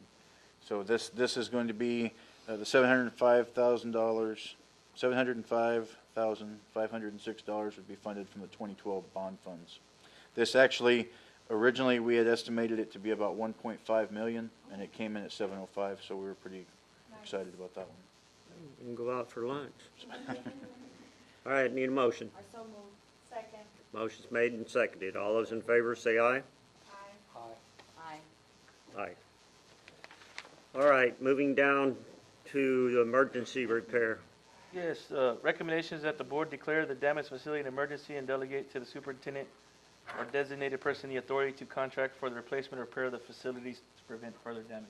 So this is going to be the $705,506 would be funded from the 2012 bond funds. This actually, originally we had estimated it to be about 1.5 million, and it came in at 705, so we were pretty excited about that one. We can go out for lunch. All right, need a motion. I so move. Second. Motion's made and seconded. All those in favor, say aye. Aye. Aye. Aye. Aye. All right, moving down to the emergency repair. Yes, recommendation is that the board declare the damaged facility an emergency and delegate to the superintendent or designated person the authority to contract for the replacement or repair of the facilities to prevent further damage.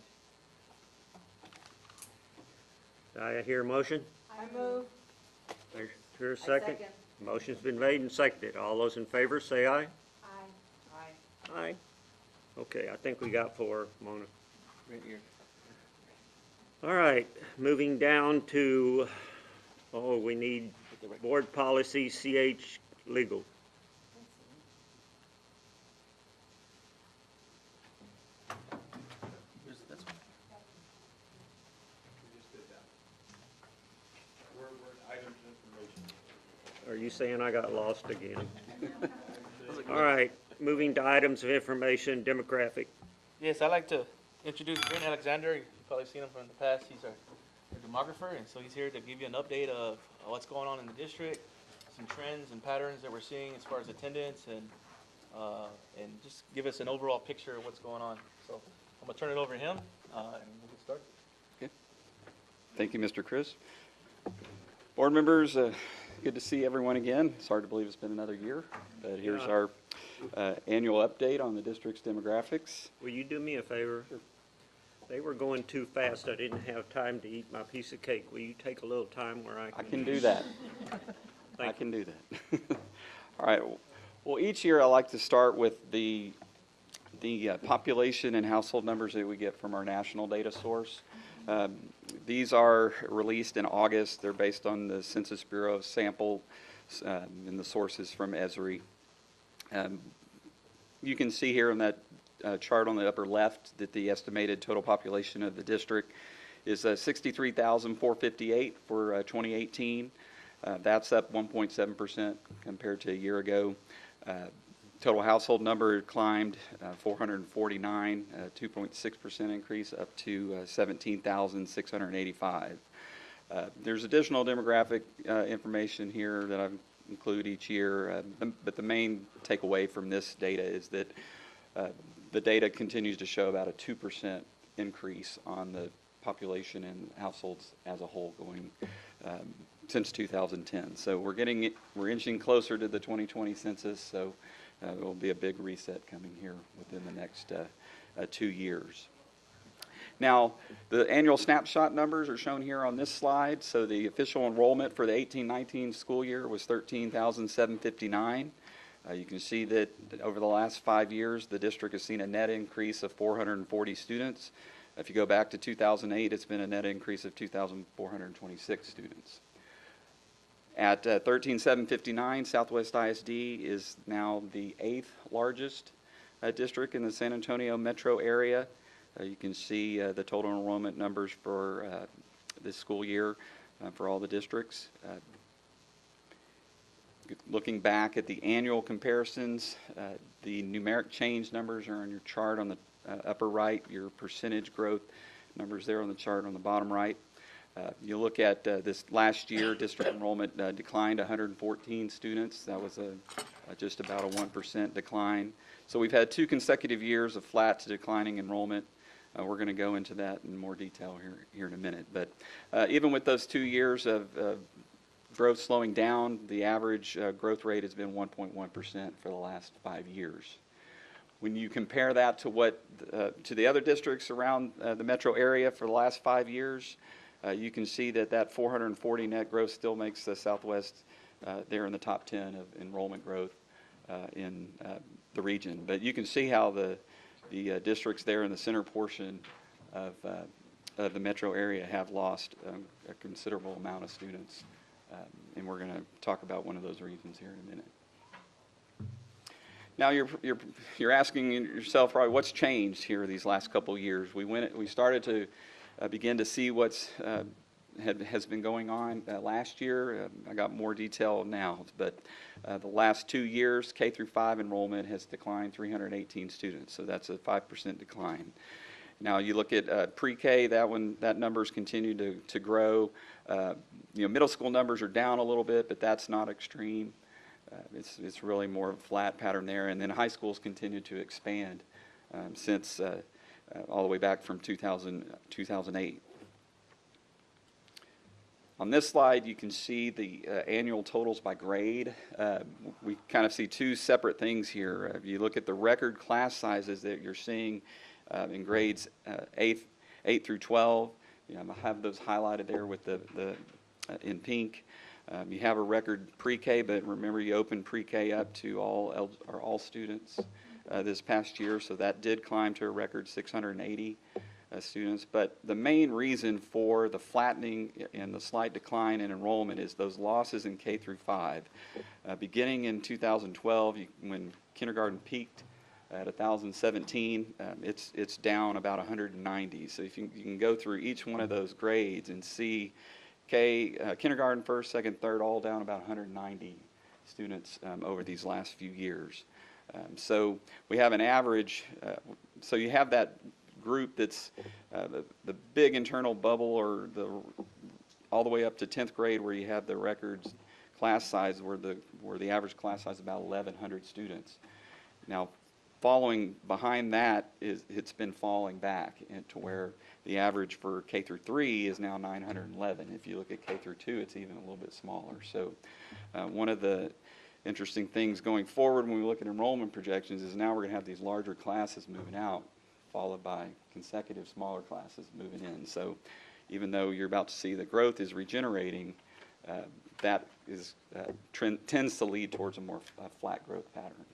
Do I hear a motion? I move. I hear a I second? Motion's been made and seconded. All those in favor, say aye. Aye. Aye. Aye. Okay, I think we got 4, Mona. Right here. All right, moving down to, we need board policy, CH legal. That's one. Are you saying I got lost again? All right, moving to items of information, demographic. Yes, I'd like to introduce Brent Alexander. You've probably seen him from the past. He's our demographer, and so he's here to give you an update of what's going on in the district, some trends and patterns that we're seeing as far as attendance, and just give us an overall picture of what's going on. So I'm gonna turn it over to him, and we'll get started. Thank you, Mr. Chris. Board members, good to see everyone again. It's hard to believe it's been another year, but here's our annual update on the district's demographics. Will you do me a favor? Sure. They were going too fast. I didn't have time to eat my piece of cake. Will you take a little time where I I can? can do that. I Thank can do that. All right. Well, each year I like to start with the population and household numbers that we get from our national data source. These are released in August. They're based on the Census Bureau sample and the sources from Esri. You can see here on that chart on the upper left that the estimated total population of the district is 63,458 for 2018. That's up 1.7% compared to a year ago. Total household number climbed 449, 2.6% increase, up to 17,685. There's additional demographic information here that I've include each year, but the main takeaway from this data is that the data continues to show about a 2% increase on the population and households as a whole going since 2010. So we're inching closer to the 2020 census, so there will be a big reset coming here within the next 2 years. Now, the annual snapshot numbers are shown here on this slide. So the official enrollment for the 18-19 school year was 13,759. You can see that over the last 5 years, the district has seen a net increase of 440 students. If you go back to 2008, it's been a net increase of 2,426 students. At 13,759, Southwest ISD is now the 8th largest district in the San Antonio metro area. You can see the total enrollment numbers for this school year for all the districts. Looking back at the annual comparisons, the numeric change numbers are on your chart on the upper right, your percentage growth numbers there on the chart on the bottom right. You look at this last year, district enrollment declined 114 students. That was just about a 1% decline. So we've had 2 consecutive years of flat to declining enrollment. We're going to go into that in more detail here in a minute. But even with those 2 years of growth slowing down, the average growth rate has been 1.1% for the last 5 years. When you compare that to to the other districts around the metro area for the last 5 years, you can see that 440 net growth still makes the Southwest there in the top 10 of enrollment growth in the region. But you can see how the districts there in the center portion of the metro area have lost a considerable amount of students. And we're going to talk about one of those reasons here in a minute. Now you're asking yourself probably what's changed here these last couple of years. We started to begin to see what's has been going on last year. I got more detail now, but the last 2 years, K through 5 enrollment has declined 318 students, so that's a 5% decline. Now you look at pre-K, that number's continued to grow. Middle school numbers are down a little bit, but that's not extreme. It's really more of a flat pattern there, and then high schools continue to expand since all the way back from 2008. On this slide, you can see the annual totals by grade. We kind of see 2 separate things here. If you look at the record class sizes that you're seeing in grades 8 through 12, I have those highlighted there with the in pink. You have a record pre-K, but remember you opened pre-K up to all students this past year, so that did climb to a record 680 students. But the main reason for the flattening and the slight decline in enrollment is those losses in K through 5. Beginning in 2012, when kindergarten peaked at 1,017, it's down about 190. So if you can go through each one of those grades and see kindergarten, first, second, third, all down about 190 students over these last few years. So we have an average, so you have that group that's the big internal bubble, or all the way up to 10th grade, where you have the records class size where the average class size is about 1,100 students. Now, following behind that it's been falling back to where the average for K through 3 is now 911. If you look at K through 2, it's even a little bit smaller. So one of the interesting things going forward when we look at enrollment projections is now we're going to have these larger classes moving out, followed by consecutive smaller classes moving in. So even though you're about to see the growth is regenerating, that tends to lead towards a more flat growth pattern.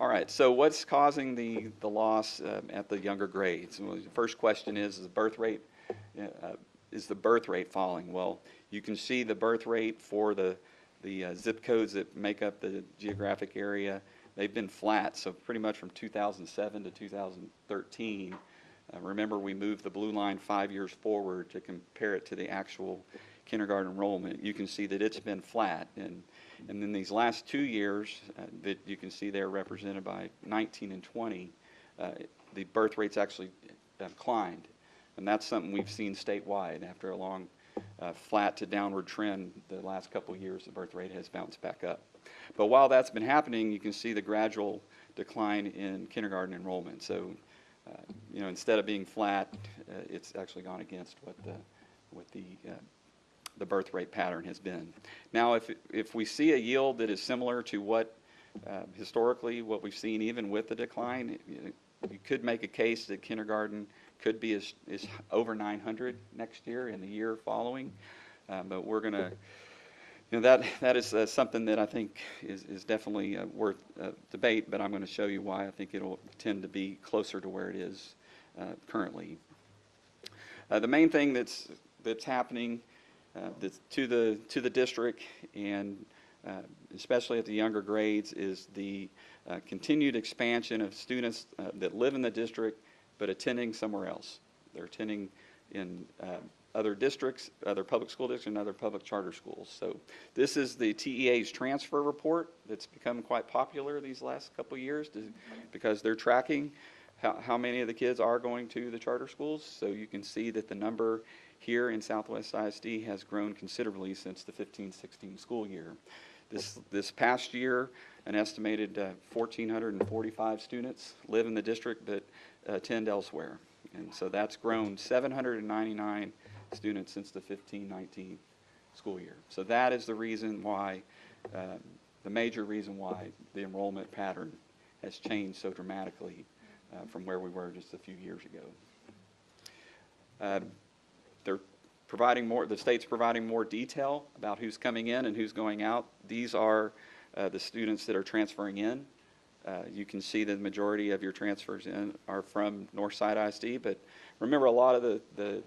All right, so what's causing the loss at the younger grades? Well, the first question is the birth rate falling? Well, you can see the birth rate for the zip codes that make up the geographic area. They've been flat, so pretty much from 2007 to 2013. Remember, we moved the blue line 5 years forward to compare it to the actual kindergarten enrollment. You can see that it's been flat, and And then these last 2 years that you can see there represented by 19 and 20, the birth rates actually climbed. And that's something we've seen statewide. After a long flat to downward trend the last couple of years, the birth rate has bounced back up. But while that's been happening, you can see the gradual decline in kindergarten enrollment. So, instead of being flat, it's actually gone against what the birth rate pattern has been. Now, if we see a yield that is similar to what historically what we've seen, even with the decline, you could make a case that kindergarten could be as over 900 next year and the year following. But we're going to, that is something that I think is definitely worth debate, but I'm going to show you why I think it'll tend to be closer to where it is currently. The main thing that's happening to the district, and especially at the younger grades, is the continued expansion of students that live in the district but attending somewhere else. They're attending in other districts, other public school districts, and other public charter schools. So this is the TEA's transfer report that's become quite popular these last couple of years because they're tracking how many of the kids are going to the charter schools. So you can see that the number here in Southwest ISD has grown considerably since the 15-16 school year. This past year, an estimated 1,445 students live in the district but attend elsewhere. And so that's grown 799 students since the 15-19 school year. So that is the reason why, the major reason why the enrollment pattern has changed so dramatically from where we were just a few years ago. They're providing more, the state's providing more detail about who's coming in and who's going out. These are the students that are transferring in. You can see that the majority of your transfers in are from Northside ISD, but remember, a lot of the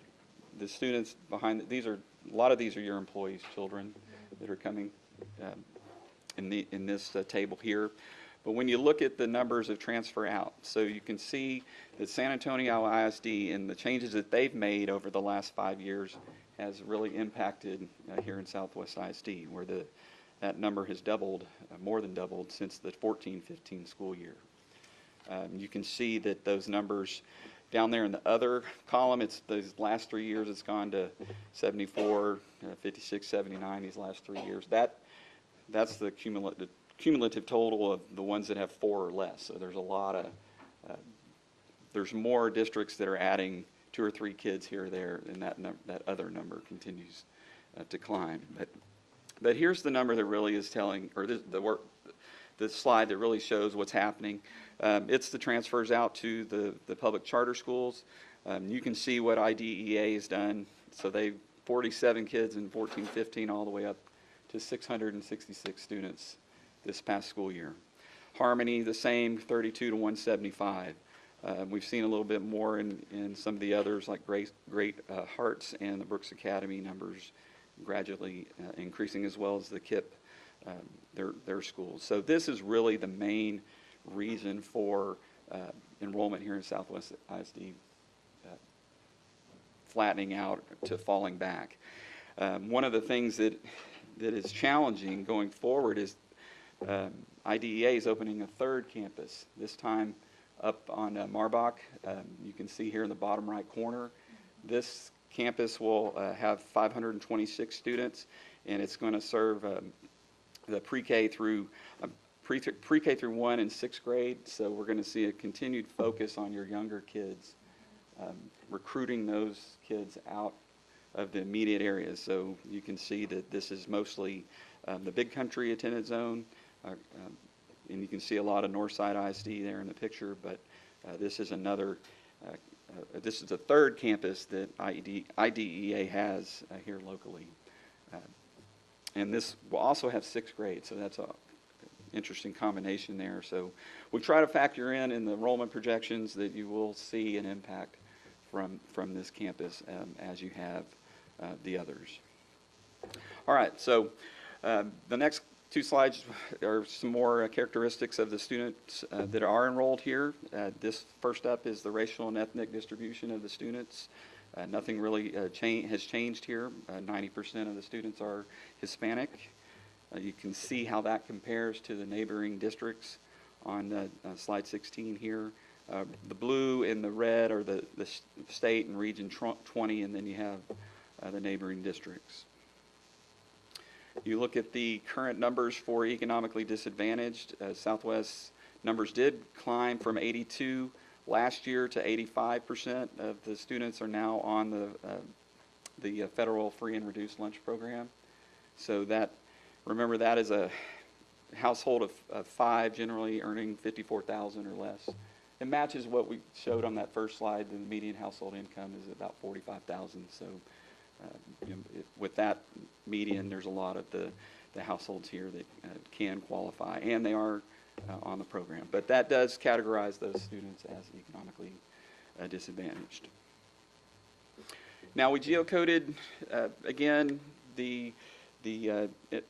students behind a lot of these are your employees' children that are coming in this table here. But when you look at the numbers of transfer out, so you can see that San Antonio ISD and the changes that they've made over the last 5 years has really impacted here in Southwest ISD, where that number has doubled, more than doubled, since the 14-15 school year. You can see that those numbers down there in the other column, it's those last 3 years, it's gone to 74, 56, 79 these last 3 years. That's the cumulative total of the ones that have 4 or less. So there's a lot of, there's more districts that are adding 2 or 3 kids here or there, and that other number continues to climb. But here's the number that really is telling, or the slide that really shows what's happening. It's the transfers out to the public charter schools. You can see what IDEA has done. So 47 kids in 14-15 all the way up to 666 students this past school year. Harmony, the same, 32 to 175. We've seen a little bit more in some of the others, like Great Hearts and the Brooks Academy numbers gradually increasing, as well as the KIP, their schools. So this is really the main reason for enrollment here in Southwest ISD flattening out to falling back. One of the things that is challenging going forward is IDEA is opening a 3rd campus, this time up on Marbach. You can see here in the bottom right corner. This campus will have 526 students, and it's going to serve the pre-K through 1 and 6th grade. So we're going to see a continued focus on your younger kids, recruiting those kids out of the immediate areas. So you can see that this is mostly the Big Country attendance zone, and you can see a lot of Northside ISD there in the picture, but this is another, this is the 3rd campus that IDEA has here locally. And this will also have 6th grade, so that's an interesting combination there. So we try to factor in the enrollment projections that you will see an impact from this campus as you have the others. All right, so the next 2 slides are some more characteristics of the students that are enrolled here. This first up is the racial and ethnic distribution of the students. Nothing really has changed here. 90% of the students are Hispanic. You can see how that compares to the neighboring districts on slide 16 here. The blue and the red are the state and region 20, and then you have the neighboring districts. You look at the current numbers for economically disadvantaged. Southwest numbers did climb from 82 last year to 85% of the students are now on the federal free and reduced lunch program. So that, remember, that is a household of 5 generally earning $54,000 or less. It matches what we showed on that first slide. The median household income is about $45,000. So with that median, there's a lot of the households here that can qualify, and they are on the program. But that does categorize those students as economically disadvantaged. Now we geocoded, again, the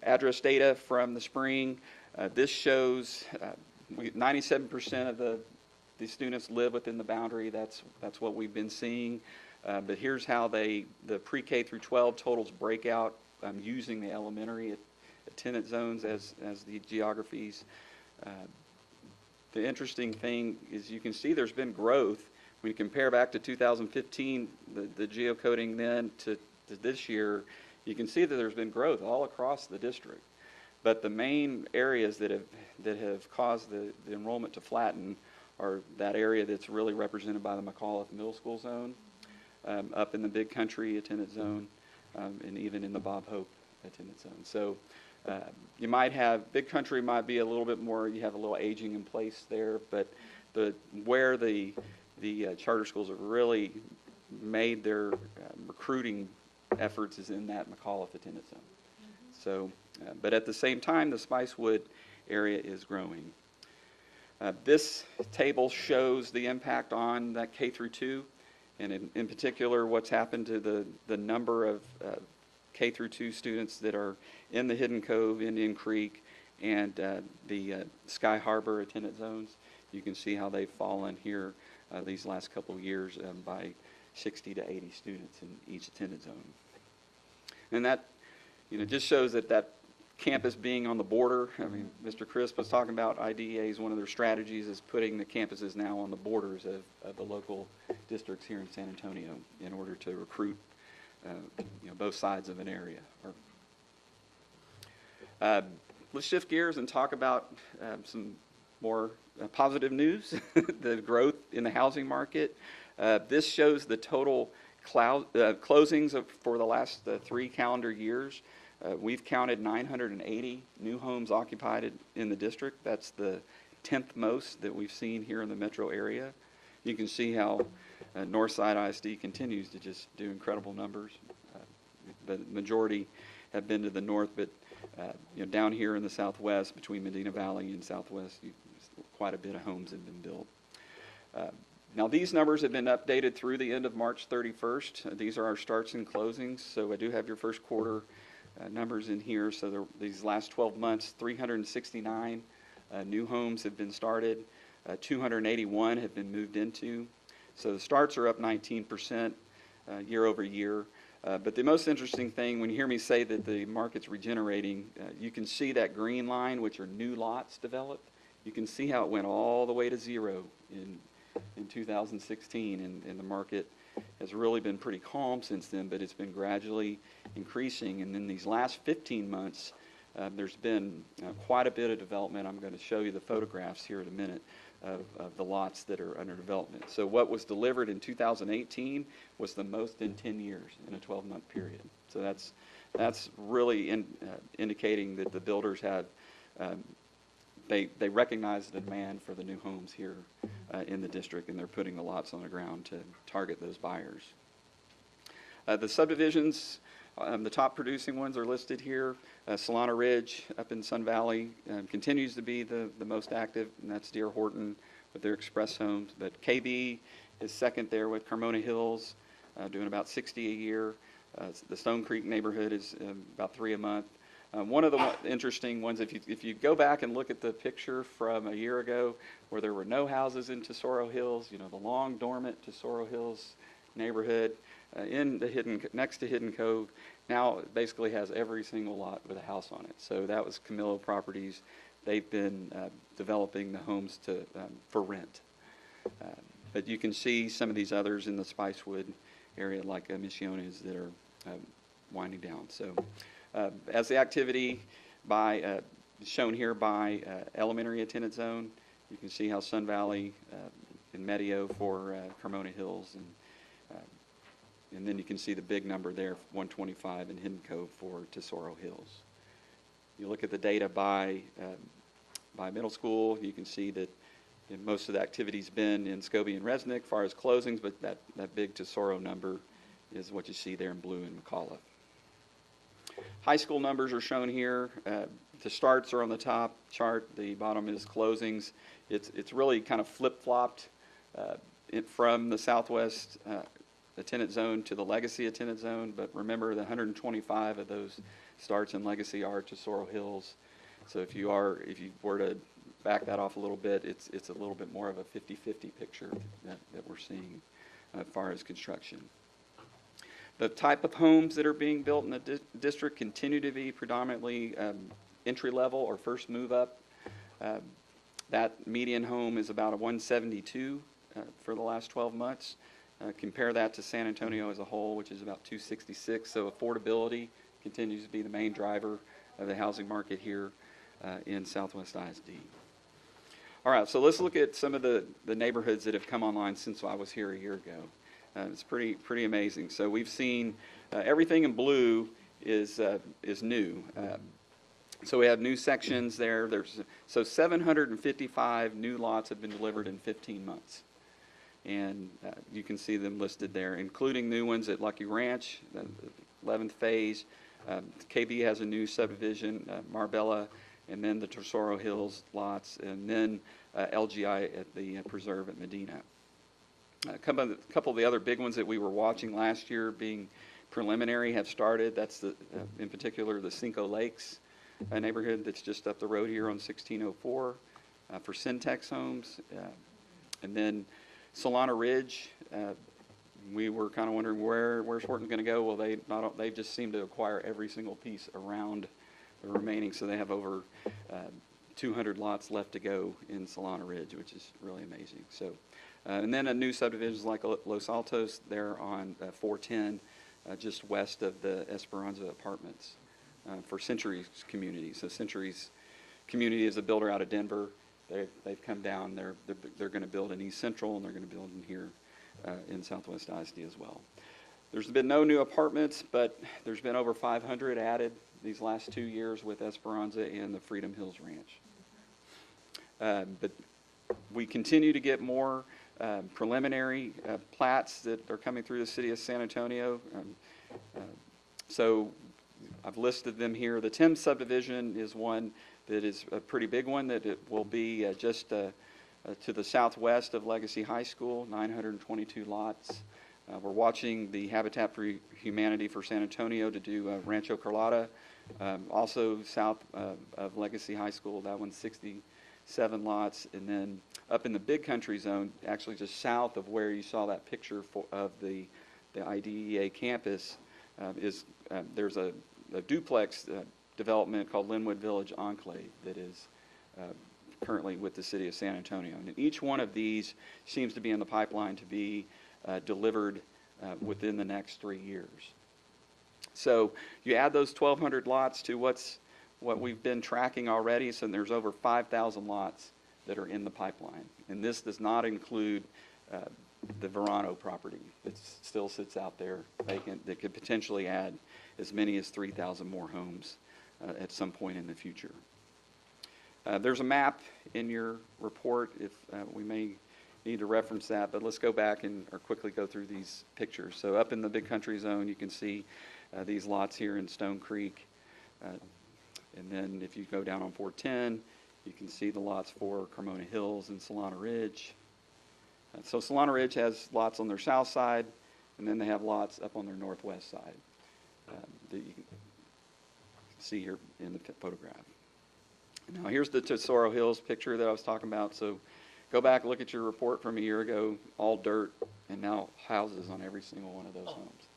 address data from the spring. This shows 97% of the students live within the boundary. That's what we've been seeing. But here's how the pre-K through 12 totals break out using the elementary attendance zones as the geographies. The interesting thing is you can see there's been growth. When you compare back to 2015, the geocoding then to this year, you can see that there's been growth all across the district. But the main areas that have caused the enrollment to flatten are that area that's really represented by the McAuliffe Middle School zone, up in the Big Country attendance zone, and even in the Bob Hope attendance zone. So you might have, Big Country might be a little bit more, you have a little aging in place there, but where the charter schools have really made their recruiting efforts is in that McAuliffe attendance zone. So, but at the same time, the Spicewood area is growing. This table shows the impact on that K through 2, and in particular, what's happened to the number of K through 2 students that are in the Hidden Cove, Indian Creek, and the Sky Harbor attendance zones. You can see how they've fallen here these last couple of years by 60 to 80 students in each attendance zone. And that, just shows that campus being on the border. I mean, Mr. Crisp was talking about IDEA's one of their strategies is putting the campuses now on the borders of the local districts here in San Antonio in order to recruit both sides of an area. Let's shift gears and talk about some more positive news, the growth in the housing market. This shows the total closings for the last 3 calendar years. We've counted 980 new homes occupied in the district. That's the 10th most that we've seen here in the metro area. You can see how Northside ISD continues to just do incredible numbers. The majority have been to the north, but down here in the southwest, between Medina Valley and Southwest, quite a bit of homes have been built. Now these numbers have been updated through the end of March 31st. These are our starts and closings, so I do have your first quarter numbers in here. So these last 12 months, 369 new homes have been started, 281 have been moved into. So the starts are up 19% year over year. But the most interesting thing, when you hear me say that the market's regenerating, you can see that green line, which are new lots developed. You can see how it went all the way to 0 in 2016, and the market has really been pretty calm since then, but it's been gradually increasing. And in these last 15 months, there's been quite a bit of development. I'm going to show you the photographs here in a minute of the lots that are under development. So what was delivered in 2018 was the most in 10 years in a 12-month period. So that's really indicating that the builders have they recognize the demand for the new homes here in the district, and they're putting the lots on the ground to target those buyers. The subdivisions, the top producing ones are listed here. Solana Ridge up in Sun Valley continues to be the most active, and that's D.R. Horton with their express homes. But KB is second there with Carmona Hills, doing about 60 a year. The Stone Creek neighborhood is about 3 a month. One of the interesting ones, if you go back and look at the picture from a year ago where there were no houses in Tesoro Hills, the long dormant Tesoro Hills neighborhood next to Hidden Cove. Now it basically has every single lot with a house on it. So that was Camillo Properties. They've been developing the homes for rent. But you can see some of these others in the Spicewood area, like Misiones, that are winding down. So as the activity shown here by elementary attendance zone, you can see how Sun Valley and Medio for Cremona Hills, and then you can see the big number there, 125 in Hidden Cove for Tesoro Hills. You look at the data by middle school, you can see that most of the activity's been in Scobie and Resnick as far as closings, but that big Tesoro number is what you see there in blue in McAuliffe. High school numbers are shown here. The starts are on the top chart. The bottom is closings. It's really kind of flip-flopped from the Southwest attendance zone to the Legacy attendance zone. But remember, the 125 of those starts in Legacy are Tesoro Hills. So if you were to back that off a little bit, it's a little bit more of a 50-50 picture that we're seeing as far as construction. The type of homes that are being built in the district continue to be predominantly entry level or first move up. That median home is about a 172 for the last 12 months. Compare that to San Antonio as a whole, which is about 266. So affordability continues to be the main driver of the housing market here in Southwest ISD. All right, so let's look at some of the neighborhoods that have come online since I was here a year ago. It's pretty amazing. So we've seen everything in blue is new. So we have new sections there. So 755 new lots have been delivered in 15 months. And you can see them listed there, including new ones at Lucky Ranch, the 11th phase. KB has a new subdivision, Marbella, and then the Tesoro Hills lots, and then LGI at the Preserve at Medina. A couple of the other big ones that we were watching last year being preliminary have started. That's in particular the Cinco Lakes neighborhood that's just up the road here on 1604 for Syntex Homes. And then Solana Ridge, we were kind of wondering where's Horton's going to go. Well, they just seem to acquire every single piece around the remaining, so they have over 200 lots left to go in Solana Ridge, which is really amazing. So, and then a new subdivisions like Los Altos there on 410, just west of the Esperanza Apartments for Century's community. So Century's community is a builder out of Denver. They've come down. They're going to build in East Central, and they're going to build in here in Southwest ISD as well. There's been no new apartments, but there's been over 500 added these last 2 years with Esperanza and the Freedom Hills Ranch. But we continue to get more preliminary plats that are coming through the city of San Antonio. So I've listed them here. The Tim subdivision is one that is a pretty big one, that it will be just to the southwest of Legacy High School, 922 lots. We're watching the Habitat for Humanity for San Antonio to do Rancho Carlota, also south of Legacy High School. That one's 67 lots. And then up in the Big Country Zone, actually just south of where you saw that picture of the IDEA campus, there's a duplex development called Linwood Village Enclave that is currently with the city of San Antonio. And each one of these seems to be in the pipeline to be delivered within the next 3 years. So you add those 1,200 lots to what we've been tracking already, so there's over 5,000 lots that are in the pipeline. And this does not include the Verano property that still sits out there vacant that could potentially add as many as 3,000 more homes at some point in the future. There's a map in your report if we may need to reference that, but let's go back or quickly go through these pictures. So up in the Big Country Zone, you can see these lots here in Stone Creek. And then if you go down on 410, you can see the lots for Cremona Hills and Solana Ridge. So Solana Ridge has lots on their south side, and then they have lots up on their northwest side that you can see here in the photograph. Now here's the Tesoro Hills picture that I was talking about. So go back, look at your report from a year ago, all dirt and now houses on every single one of those homes.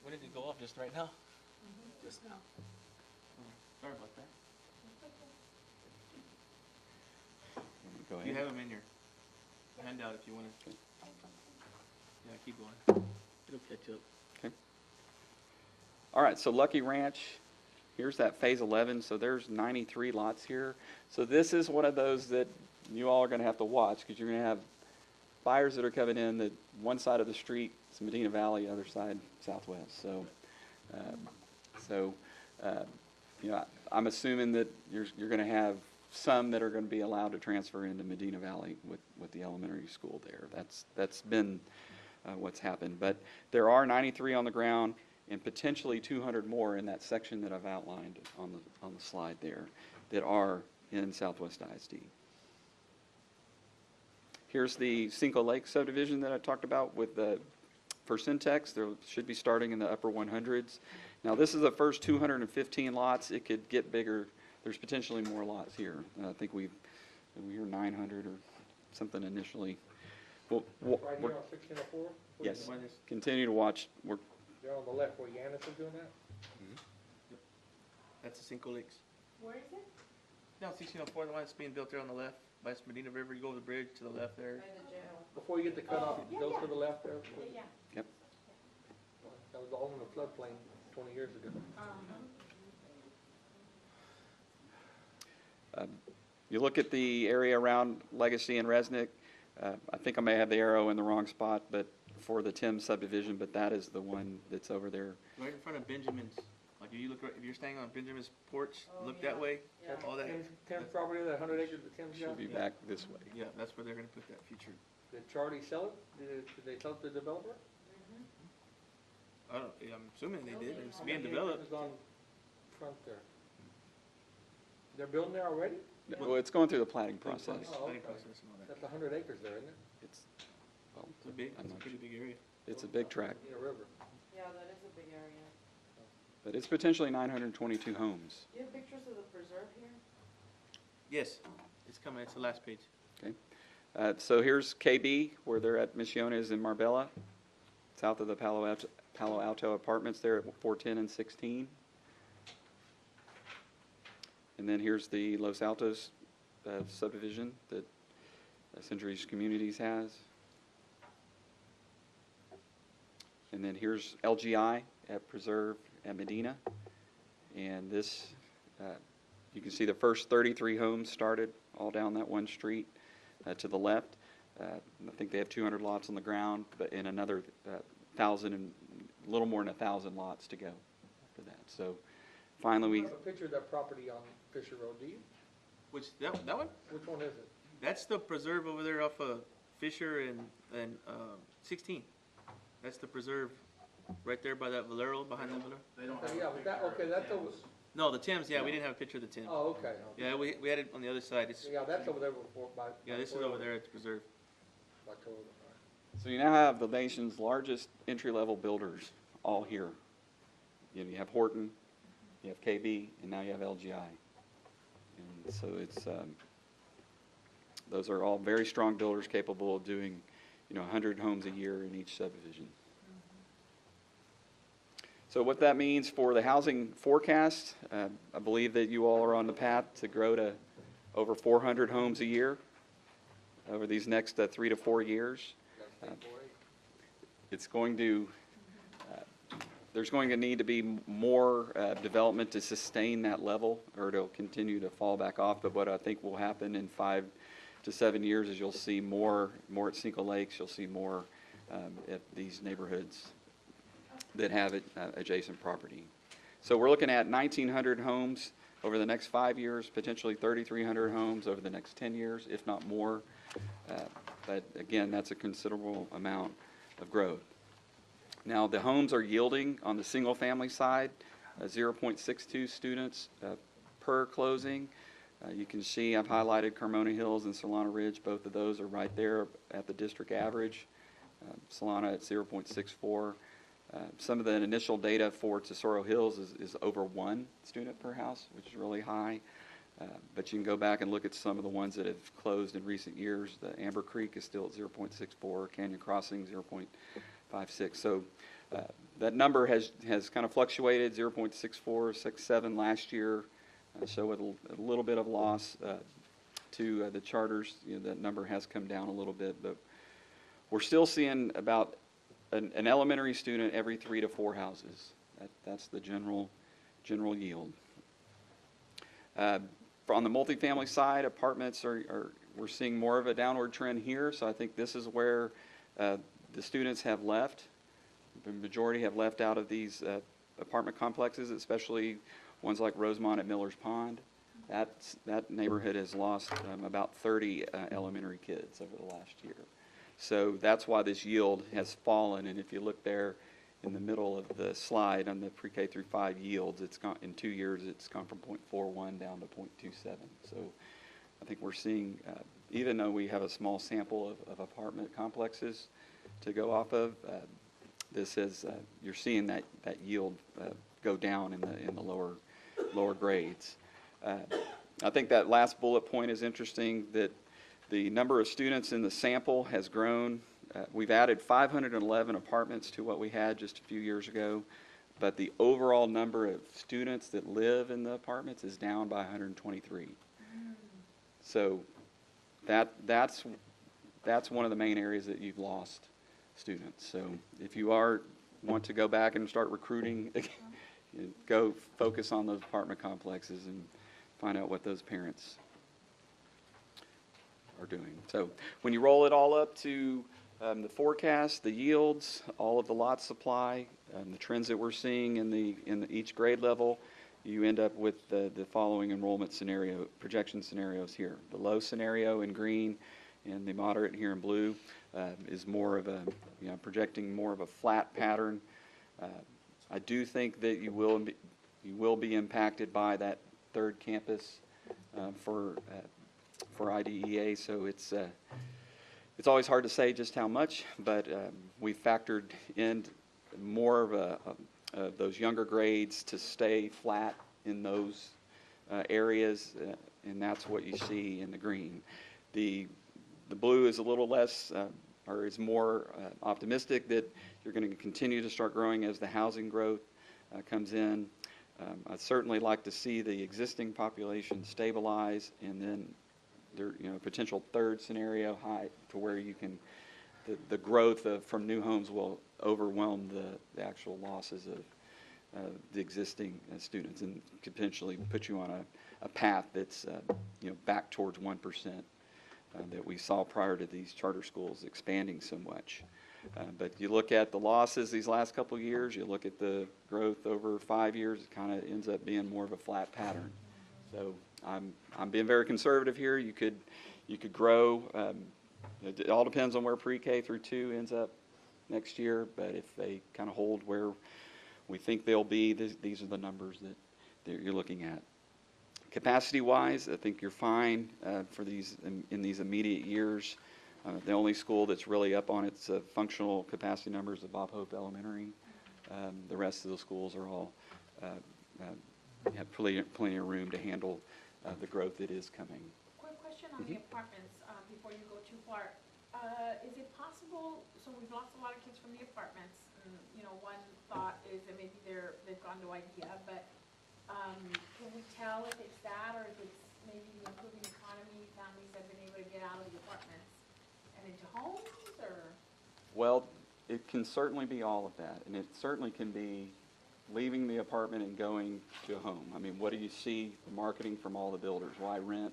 When did it go off? Just right now? Just now. Sorry about that. Go You ahead. have them in your handout if you want to. Yeah, keep going. It'll catch up. All right, so Lucky Ranch, here's that phase 11. So there's 93 lots here. So this is one of those that you all are going to have to watch because you're going to have buyers that are coming in that one side of the street is Medina Valley, other side Southwest. So, you know, I'm assuming that you're going to have some that are going to be allowed to transfer into Medina Valley with the elementary school there. That's been what's happened. But there are 93 on the ground, and potentially 200 more in that section that I've outlined on the slide there that are in Southwest ISD. Here's the Cinco Lake subdivision that I talked about with for Syntex. They should be starting in the upper 100s. Now this is the first 215 lots. It could get bigger. There's potentially more lots here. I think we hear 900 or something initially. Well, Right here on 1604? yes, continue to watch. They're on the left where Yanis is doing that? That's the Cinco Lakes. Where is it? No, 1604, the one that's being built there on the left by Medina River. You go over the bridge to the left there. Before you get the cutoff, it goes to the left there? Yeah. Yep. That was all in the floodplain 20 years ago. You look at the area around Legacy and Resnick. I think I may have the arrow in the wrong spot, but for the Tim subdivision, but that is the one that's over there. Right in front of Benjamin's. Like if you look, if you're staying on Benjamin's porch, look that way. All that. Tim's property, that 100 acres that Tim's got? Should be back this way. Yeah, that's where they're going to put that future. Did Charlie sell it? Did they sell it to the developer? I don't. I'm assuming they did. It's How being many developed. acres on front there? They're building there already? Well, it's going through the planning process. Oh, Planning okay. process and all that. That's 100 acres there, isn't it? It's, well, It's a big. I'm It's a not pretty big area. it's a big tract, In a river. Yeah, that is a big area. but it's potentially 922 homes. Do you have pictures of the preserve here? Yes, it's coming. It's the last page. Okay. So here's KB, where they're at Misiones in Marbella, south of the Palo Alto Apartments there at 410 and 16. And then here's the Los Altos subdivision that Centuries Communities has. And then here's LGI at Preserve at Medina. And this, you can see the first 33 homes started all down that one street to the left. I think they have 200 lots on the ground, but in another 1,000 and a little more than 1,000 lots to go after that. So finally I we, have a picture of that property on Fisher Road, do you? Which that one? Which one is it? That's the preserve over there off of Fisher and 16. That's the preserve right there by that Valero, behind that Valero. Yeah, but that, okay, that's over, No, the Tims. Yeah, we didn't have a picture of the Tim. oh, okay. Yeah, we had it on the other side. It's, Yeah, that's over there before, by. yeah, this is over there at the preserve. By Toyota, all right. so you now have the nation's largest entry-level builders all here. You have Horton, you have KB, and now you have LGI. And so it's, those are all very strong builders capable of doing, 100 homes a year in each subdivision. So what that means for the housing forecast, I believe that you all are on the path to grow to over 400 homes a year over these next 3 to 4 years. It's going to, there's going to need to be more development to sustain that level, or it'll continue to fall back off. But what I think will happen in 5 to 7 years is you'll see more at Cinco Lakes, you'll see more at these neighborhoods that have adjacent property. So we're looking at 1,900 homes over the next 5 years, potentially 3,300 homes over the next 10 years, if not more. But again, that's a considerable amount of growth. Now, the homes are yielding on the single-family side, 0.62 students per closing. You can see I've highlighted Carmona Hills and Solana Ridge. Both of those are right there at the district average. Solana at 0.64. Some of the initial data for Tesoro Hills is over 1 student per house, which is really high. But you can go back and look at some of the ones that have closed in recent years. The Amber Creek is still at 0.64, Canyon Crossing 0.56. So that number has kind of fluctuated, 0.64, 67 last year. So with a little bit of loss to the charters, that number has come down a little bit. But we're still seeing about an elementary student every 3 to 4 houses. That's the general yield. On the multifamily side, apartments we're seeing more of a downward trend here. So I think this is where the students have left. The majority have left out of these apartment complexes, especially ones like Rosemont at Miller's Pond. That neighborhood has lost about 30 elementary kids over the last year. So that's why this yield has fallen. And if you look there in the middle of the slide on the pre-K through 5 yields, it's gone in 2 years. It's gone from 0.41 down to 0.27. So I think we're seeing, even though we have a small sample of apartment complexes to go off of, this is you're seeing that yield go down in the lower grades. I think that last bullet point is interesting, that the number of students in the sample has grown. We've added 511 apartments to what we had just a few years ago, but the overall number of students that live in the apartments is down by 123. So that's one of the main areas that you've lost students. So if you want to go back and start recruiting, go focus on those apartment complexes and find out what those parents are doing. So when you roll it all up to the forecast, the yields, all of the lot supply, the trends that we're seeing in each grade level, you end up with the following enrollment projection scenarios here. The low scenario in green and the moderate here in blue is more of a, projecting more of a flat pattern. I do think that you will be impacted by that third campus for IDEA. So it's always hard to say just how much, but we factored in more of those younger grades to stay flat in those areas, and that's what you see in the green. The blue is a little less, or is more optimistic that you're going to continue to start growing as the housing growth comes in. I'd certainly like to see the existing population stabilize, and then there, potential third scenario high to where you can, the growth from new homes will overwhelm the actual losses of the existing students, and potentially put you on a path that's back towards 1% that we saw prior to these charter schools expanding so much. But you look at the losses these last couple of years, you look at the growth over 5 years, it kind of ends up being more of a flat pattern. So I'm being very conservative here. You could grow. It all depends on where pre-K through 2 ends up next year. But if they kind of hold where we think they'll be, these are the numbers that you're looking at. Capacity-wise, I think you're fine for these in these immediate years. The only school that's really up on its functional capacity numbers is Bob Hope Elementary. The rest of the schools are all have plenty of room to handle the growth that is coming. Quick question on the apartments, before you go too far. Is it possible, so we've lost a lot of kids from the apartments, and, one thought is that maybe they've gone to IDEA, but can we tell if it's that, or if it's maybe the improving economy, families have been able to get out of the apartments and into homes, or? Well, it can certainly be all of that, and it certainly can be leaving the apartment and going to a home. I mean, what do you see marketing from all the builders? Why rent?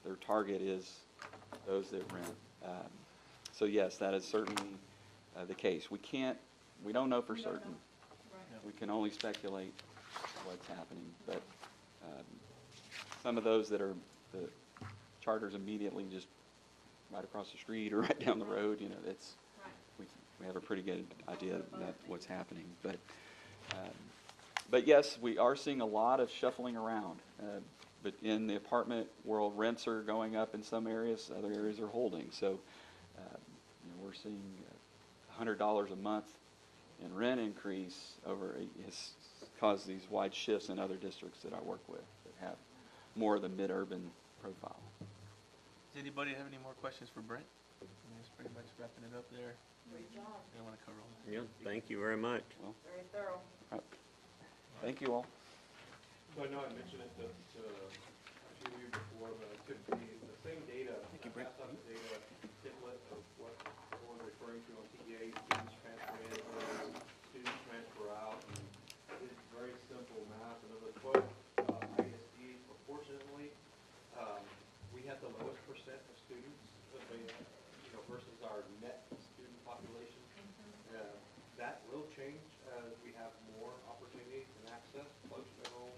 Their target is those that rent. So yes, that is certainly the case. We don't know for certain. We can only speculate what's happening. But some of those that are the charters immediately just right across the street or right down the road, it's we have a pretty good idea of what's happening. But yes, we are seeing a lot of shuffling around. But in the apartment world, rents are going up in some areas, other areas are holding. So we're seeing $100 a month in rent increase has caused these wide shifts in other districts that I work with that have more of the mid-urban profile. Does anybody have any more questions for Brent? I mean, it's pretty much wrapping it up there. Great job. I don't want to cover all that. Yeah, thank you very much. Very thorough. Thank you all. So I know I mentioned it to a few of you before, but I took the same data, I passed out the data template of what everyone's referring to on TEA, students transfer in, students transfer out, and it's very simple math. And of the 12 ISDs, proportionately, we had the lowest percent of students, versus our net student population. That will change as we have more opportunities and access close to home.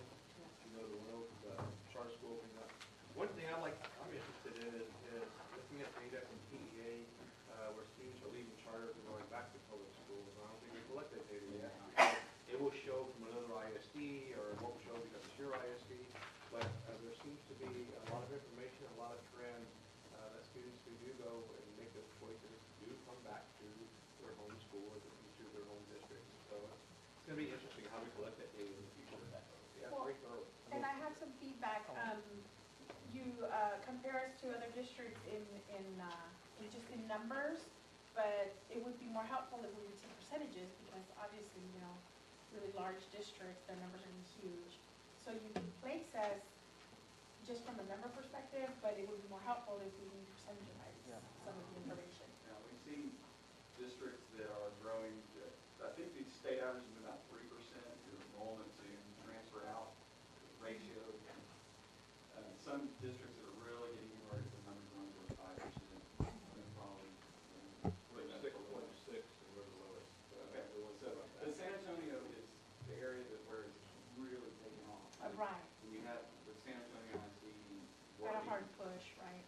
The charter school opening up. One thing I'm interested in is looking at data from TEA where students are leaving charter and going back to public schools. I don't think we collected data yet. It will show from another ISD, or it won't show because it's your ISD. But there seems to be a lot of information, a lot of trends that students who do go and make those choices do come back to their home school or to their home district. So it's going to be interesting how we collect that data in the future. Yeah, Well, very thorough. And I have some feedback. You compare us to other districts in just in numbers, but it would be more helpful if we would see percentages, because obviously, really large districts, their numbers are gonna be huge. So you can place us just from a number perspective, but it would be more helpful if we can percentage some of the information. Yeah, we've seen districts that are growing, I think the state average is about 3%, your enrollment to transfer out ratio. Some districts that are really getting large, the numbers run to 5%. Probably. We're 6.6 and we're the lowest. Okay, so but San Antonio is the area where it's really taking off. Right, When you have with San Antonio, I see got a hard working push, right?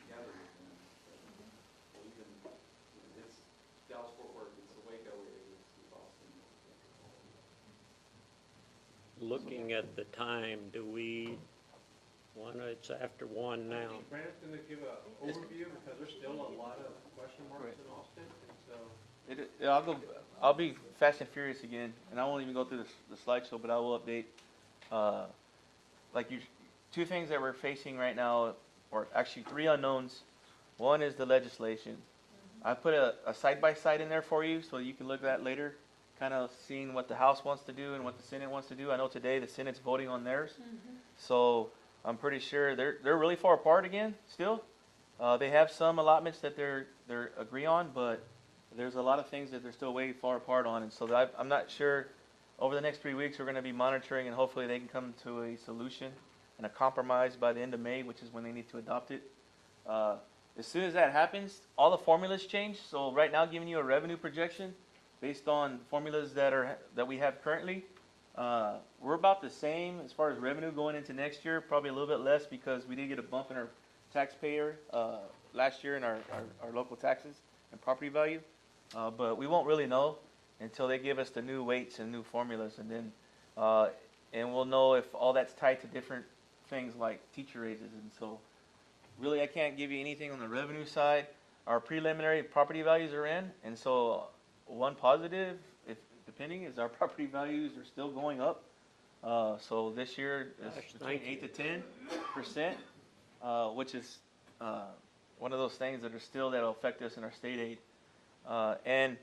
together with them. Even it's Dallas Fort Worth, it's the Waco area, it's Boston. Looking at the time, it's after 1 now. Brandon's going to give an overview because there's still a lot of question marks in Austin, and so. I'll be fast and furious again, and I won't even go through the slideshow, but I will update. Two things that we're facing right now, or actually 3 unknowns. One is the legislation. I put a side-by-side in there for you so you can look at that later, kind of seeing what the House wants to do and what the Senate wants to do. I know today the Senate's voting on theirs, so I'm pretty sure they're really far apart again still. They have some allotments that they're agree on, but there's a lot of things that they're still way far apart on, and so I'm not sure. Over the next 3 weeks, we're going to be monitoring, and hopefully they can come to a solution and a compromise by the end of May, which is when they need to adopt it. As soon as that happens, all the formulas change. So right now, giving you a revenue projection based on formulas that we have currently, we're about the same as far as revenue going into next year. Probably a little bit less because we did get a bump in our taxpayer last year in our local taxes and property value. But we won't really know until they give us the new weights and new formulas, and then and we'll know if all that's tied to different things like teacher raises. And so really I can't give you anything on the revenue side. Our preliminary property values are in, and so one positive, if depending, is our property values are still going up. So this year is between 8 to 10%, which is one of those things that are still that'll affect us in our state aid. And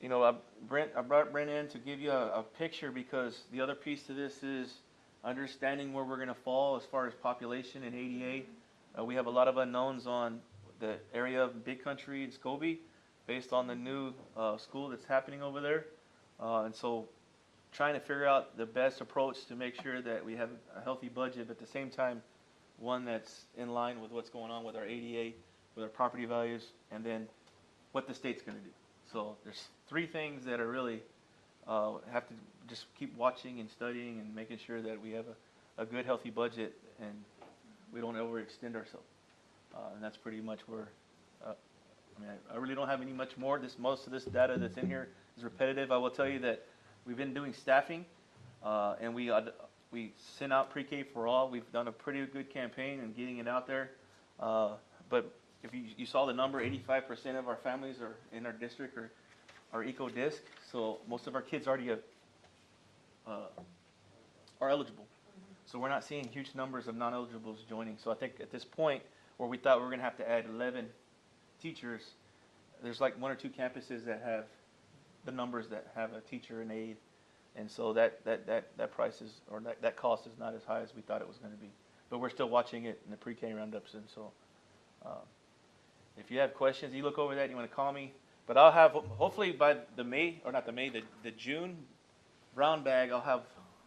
I brought Brent in to give you a picture, because the other piece to this is understanding where we're going to fall as far as population and ADA. We have a lot of unknowns on the area of Big Country and Scobie based on the new school that's happening over there. And so trying to figure out the best approach to make sure that we have a healthy budget, but at the same time, one that's in line with what's going on with our ADA, with our property values, and then what the state's going to do. So there's 3 things that are really have to just keep watching and studying and making sure that we have a good, healthy budget and we don't overextend ourselves. And that's pretty much where, I really don't have any much more. Most of this data that's in here is repetitive. I will tell you that we've been doing staffing, and we sent out pre-K for all. We've done a pretty good campaign in getting it out there. But if you saw the number, 85% of our families are in our district are eco-disc. So most of our kids already are eligible. So we're not seeing huge numbers of non-eligibles joining. So I think at this point, where we thought we were gonna have to add 11 teachers, there's like 1 or 2 campuses that have the numbers that have a teacher and aide. And so that price is, or that cost is not as high as we thought it was gonna be. But we're still watching it in the pre-K roundups, and so, if you have questions, you look over that, you wanna call me. But I'll have, hopefully by the June brown bag, I'll have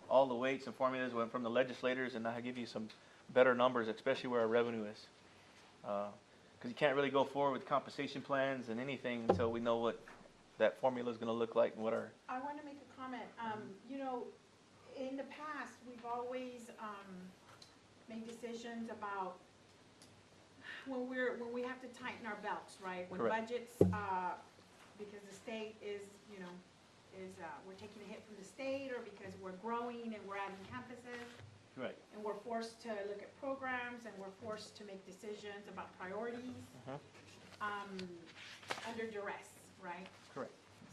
all the weights and formulas from the legislators, and I'll give you some better numbers, especially where our revenue is. Because you can't really go forward with compensation plans and anything until we know what that formula is gonna look like and what our, I want to make a comment. You know, in the past, we've always made decisions about when we have to tighten our belts, right? When Correct. budgets, because the state is, you know, we're taking a hit from the state, or because we're growing and we're adding campuses. right, And we're forced to look at programs, and we're forced to make decisions about priorities, under duress, right? correct.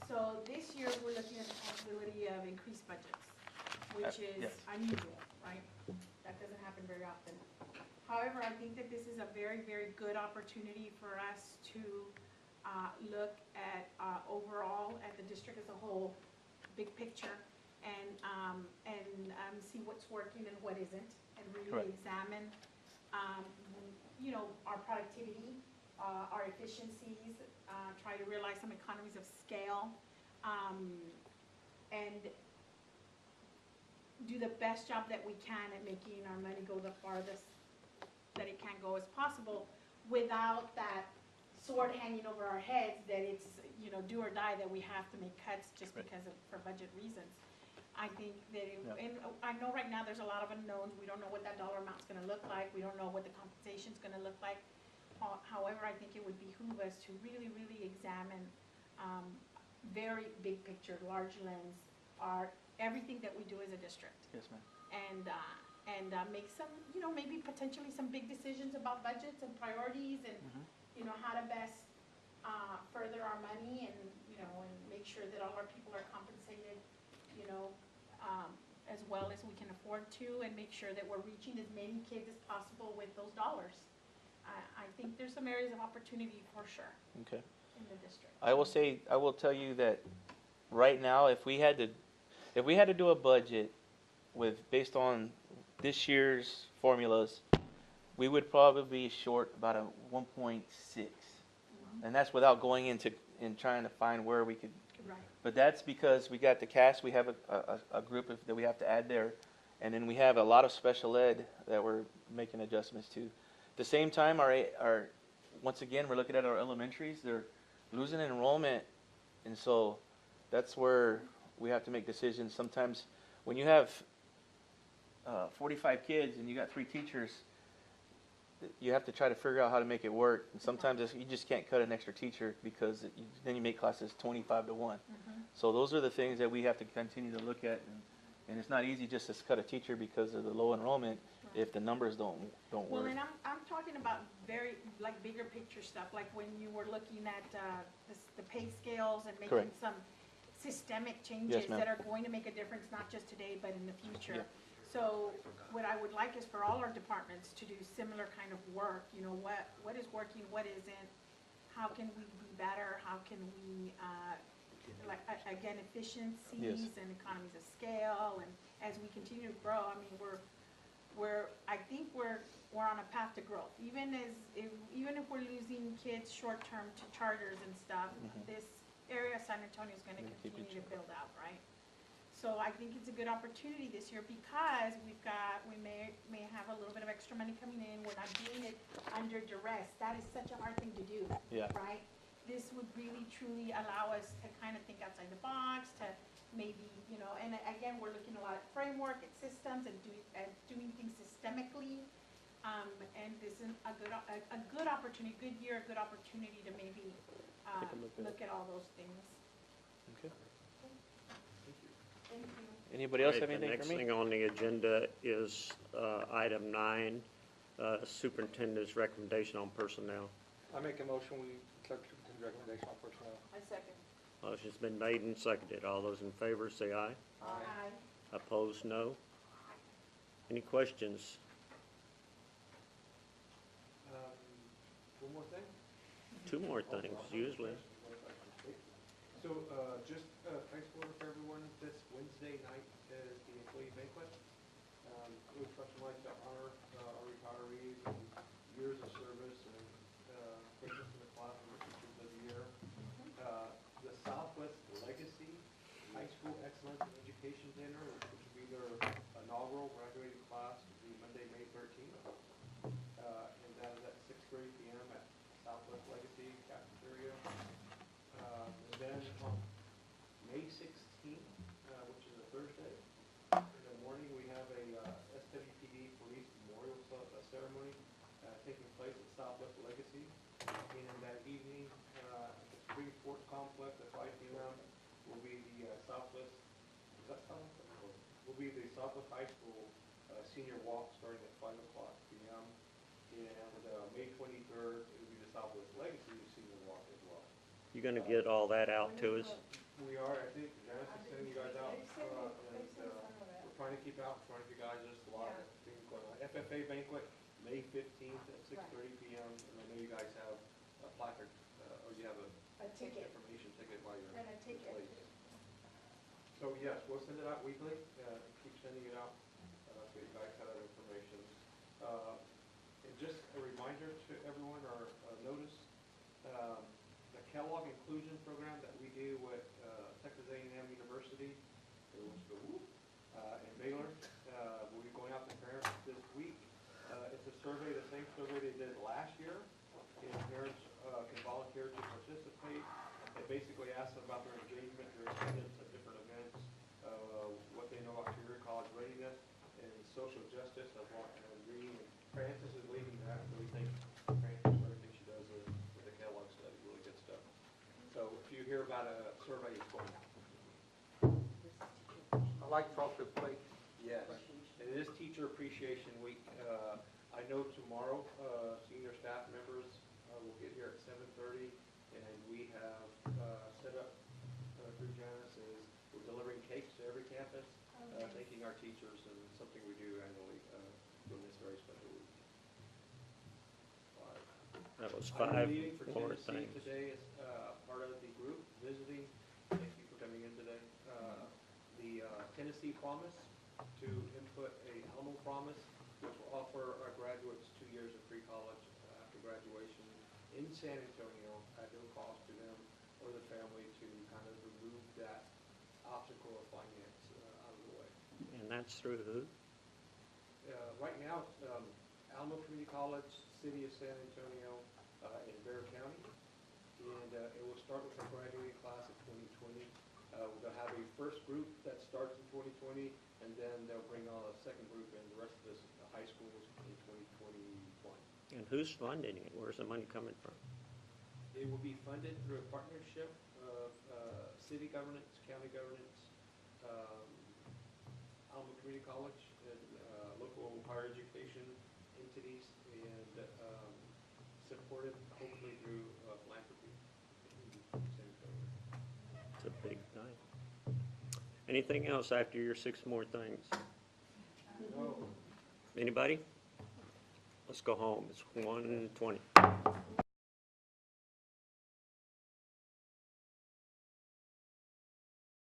So this year, we're looking at the possibility of increased budgets, which is yes. unusual, right? That doesn't happen very often. However, I think that this is a very, very good opportunity for us to look at overall at the district as a whole, big picture, and see what's working and what isn't, and really Correct. examine, you know, our productivity, our efficiencies, try to realize some economies of scale, and do the best job that we can at making our money go the farthest that it can go as possible, without that sword hanging over our heads that it's, you know, do or die, that we have to make cuts just Right. because for budget reasons. I think that, Yeah. and I know right now there's a lot of unknowns. We don't know what that dollar amount's gonna look like. We don't know what the compensation's gonna look like. However, I think it would behoove us to really, really examine, very big picture, large lens, everything that we do as a district. Yes, ma'am. And make some, you know, maybe potentially some big decisions about budgets and priorities, and, you know, how to best further our money, and, you know, and make sure that all our people are compensated, you know, as well as we can afford to, and make sure that we're reaching as many kids as possible with those dollars. I think there's some areas of opportunity for sure Okay. in the district. I will tell you that right now, if we had to do a budget based on this year's formulas, we would probably be short about a 1.6. And that's without going into and trying to find where we could. Right. But that's because we got the CAS, we have a group that we have to add there. And then we have a lot of special ed that we're making adjustments to. At the same time, once again, we're looking at our elementaries. They're losing enrollment. And so that's where we have to make decisions. Sometimes when you have 45 kids and you got 3 teachers, you have to try to figure out how to make it work. And sometimes you just can't cut an extra teacher, because then you make classes 25 to 1. So those are the things that we have to continue to look at. And it's not easy just to cut a teacher because of the low enrollment if the numbers don't Well, work. and I'm talking about very, like, bigger picture stuff, like when you were looking at the pay scales and making Correct. some systemic changes ma'am. that are going to make a difference, not just today, but in the future. Yeah. So what I would like is for all our departments to do similar kind of work, you know, what is working, what isn't, how can we be better, how can we, again, efficiencies and economies of scale, and as we continue to grow, I mean, I think we're on a path to growth. Even if we're losing kids short-term to charters and stuff, this area of San Antonio is gonna Keep it continue to build out, right? So I think it's a good opportunity this year, because we may have a little bit of extra money coming in. We're not doing it under duress. That is such a hard thing to do, Yeah. right? This would really truly allow us to kind of think outside the box, to maybe, you know, and again, we're looking a lot at framework and systems, and doing things systemically. And this is a good opportunity, good year, a good opportunity to maybe Take a look at look at all those things. Okay. Thank you. Anybody else All have right, anything the for me? next thing on the agenda is item 9, superintendent's recommendation on personnel. I make a motion, we accept superintendent's recommendation on personnel. I second. Motion's been made and seconded. All those in favor say aye. Aye. Opposed, no. Any questions? One more thing? Two more things, usually. So, just placeholder for everyone, this Wednesday night is the employee banquet. We would special like to honor our retirees and years of service and greatness in the class and the teachers of the year. The Southwest Legacy High School Excellence in Education Dinner, which will be their inaugural graduating class, will be Monday, May 13th. And that is at 6:30 p.m. at Southwest Legacy Cafeteria. And then on May 16th, which is a Thursday, in the morning, we have a SWPD Police Memorial Ceremony taking place at Southwest Legacy. And that evening, at the Supreme Court Complex at 5 p.m. will be the Southwest, is that Southwest? Will be the Southwest High School Senior Walk starting at 5 o'clock p.m. And May 23rd, it will be the Southwest Legacy Senior Walk as well. You gonna get all that out to us? We are, I think, Janice is sending you guys out, and we're trying to keep out in front of you guys, there's a lot of things going on. FFA banquet, May 15th at 6:30 p.m., and I know you guys have a placard, or you have A ticket. information ticket while you're And a ticket. late. So yes, we'll send it out weekly, keep sending it out, so you guys have that information. And just a reminder to everyone, or a notice, the Kellogg Inclusion Program that we do with Texas A&M University, and Baylor, will be going out to parents this week. It's a survey, the same survey they did last year, and parents can volunteer to participate. It basically asks about their engagement, their attendance at different events, what they know about career college readiness, and social justice, as well as reading. Frances is leading that, so we think Frances, everything she does with the Kellogg study, really good stuff. So if you hear about a survey, it's going out. I like frosted flakes. Yes, and it is Teacher Appreciation Week. I know tomorrow, senior staff members will get here at 7:30, and we have set up through Janice is we're delivering cakes to every campus, thanking our teachers, and something we do annually in this very special week. That was I'm 5 leaving for more Tennessee things. today as part of the group visiting. Thank you for coming in today. The Tennessee Promise to input a Alamo Promise, which will offer our graduates 2 years of free college after graduation in San Antonio at no cost to them or the family, to kind of remove that obstacle of finance out of the way. And that's through who? Right now, it's Alamo Community College, City of San Antonio, in Bexar County. And it will start with our graduating class of 2020. They'll have a first group that starts in 2020, and then they'll bring on a second group in the rest of the high schools in 2021. And who's funding it? Where's the money coming from? It will be funded through a partnership of city governance, county governance, Alamo Community College, and local higher education entities, and supported hopefully through philanthropy. It's a big night. Anything else after your 6 more things? No. Anybody? Let's go home. It's 1:20.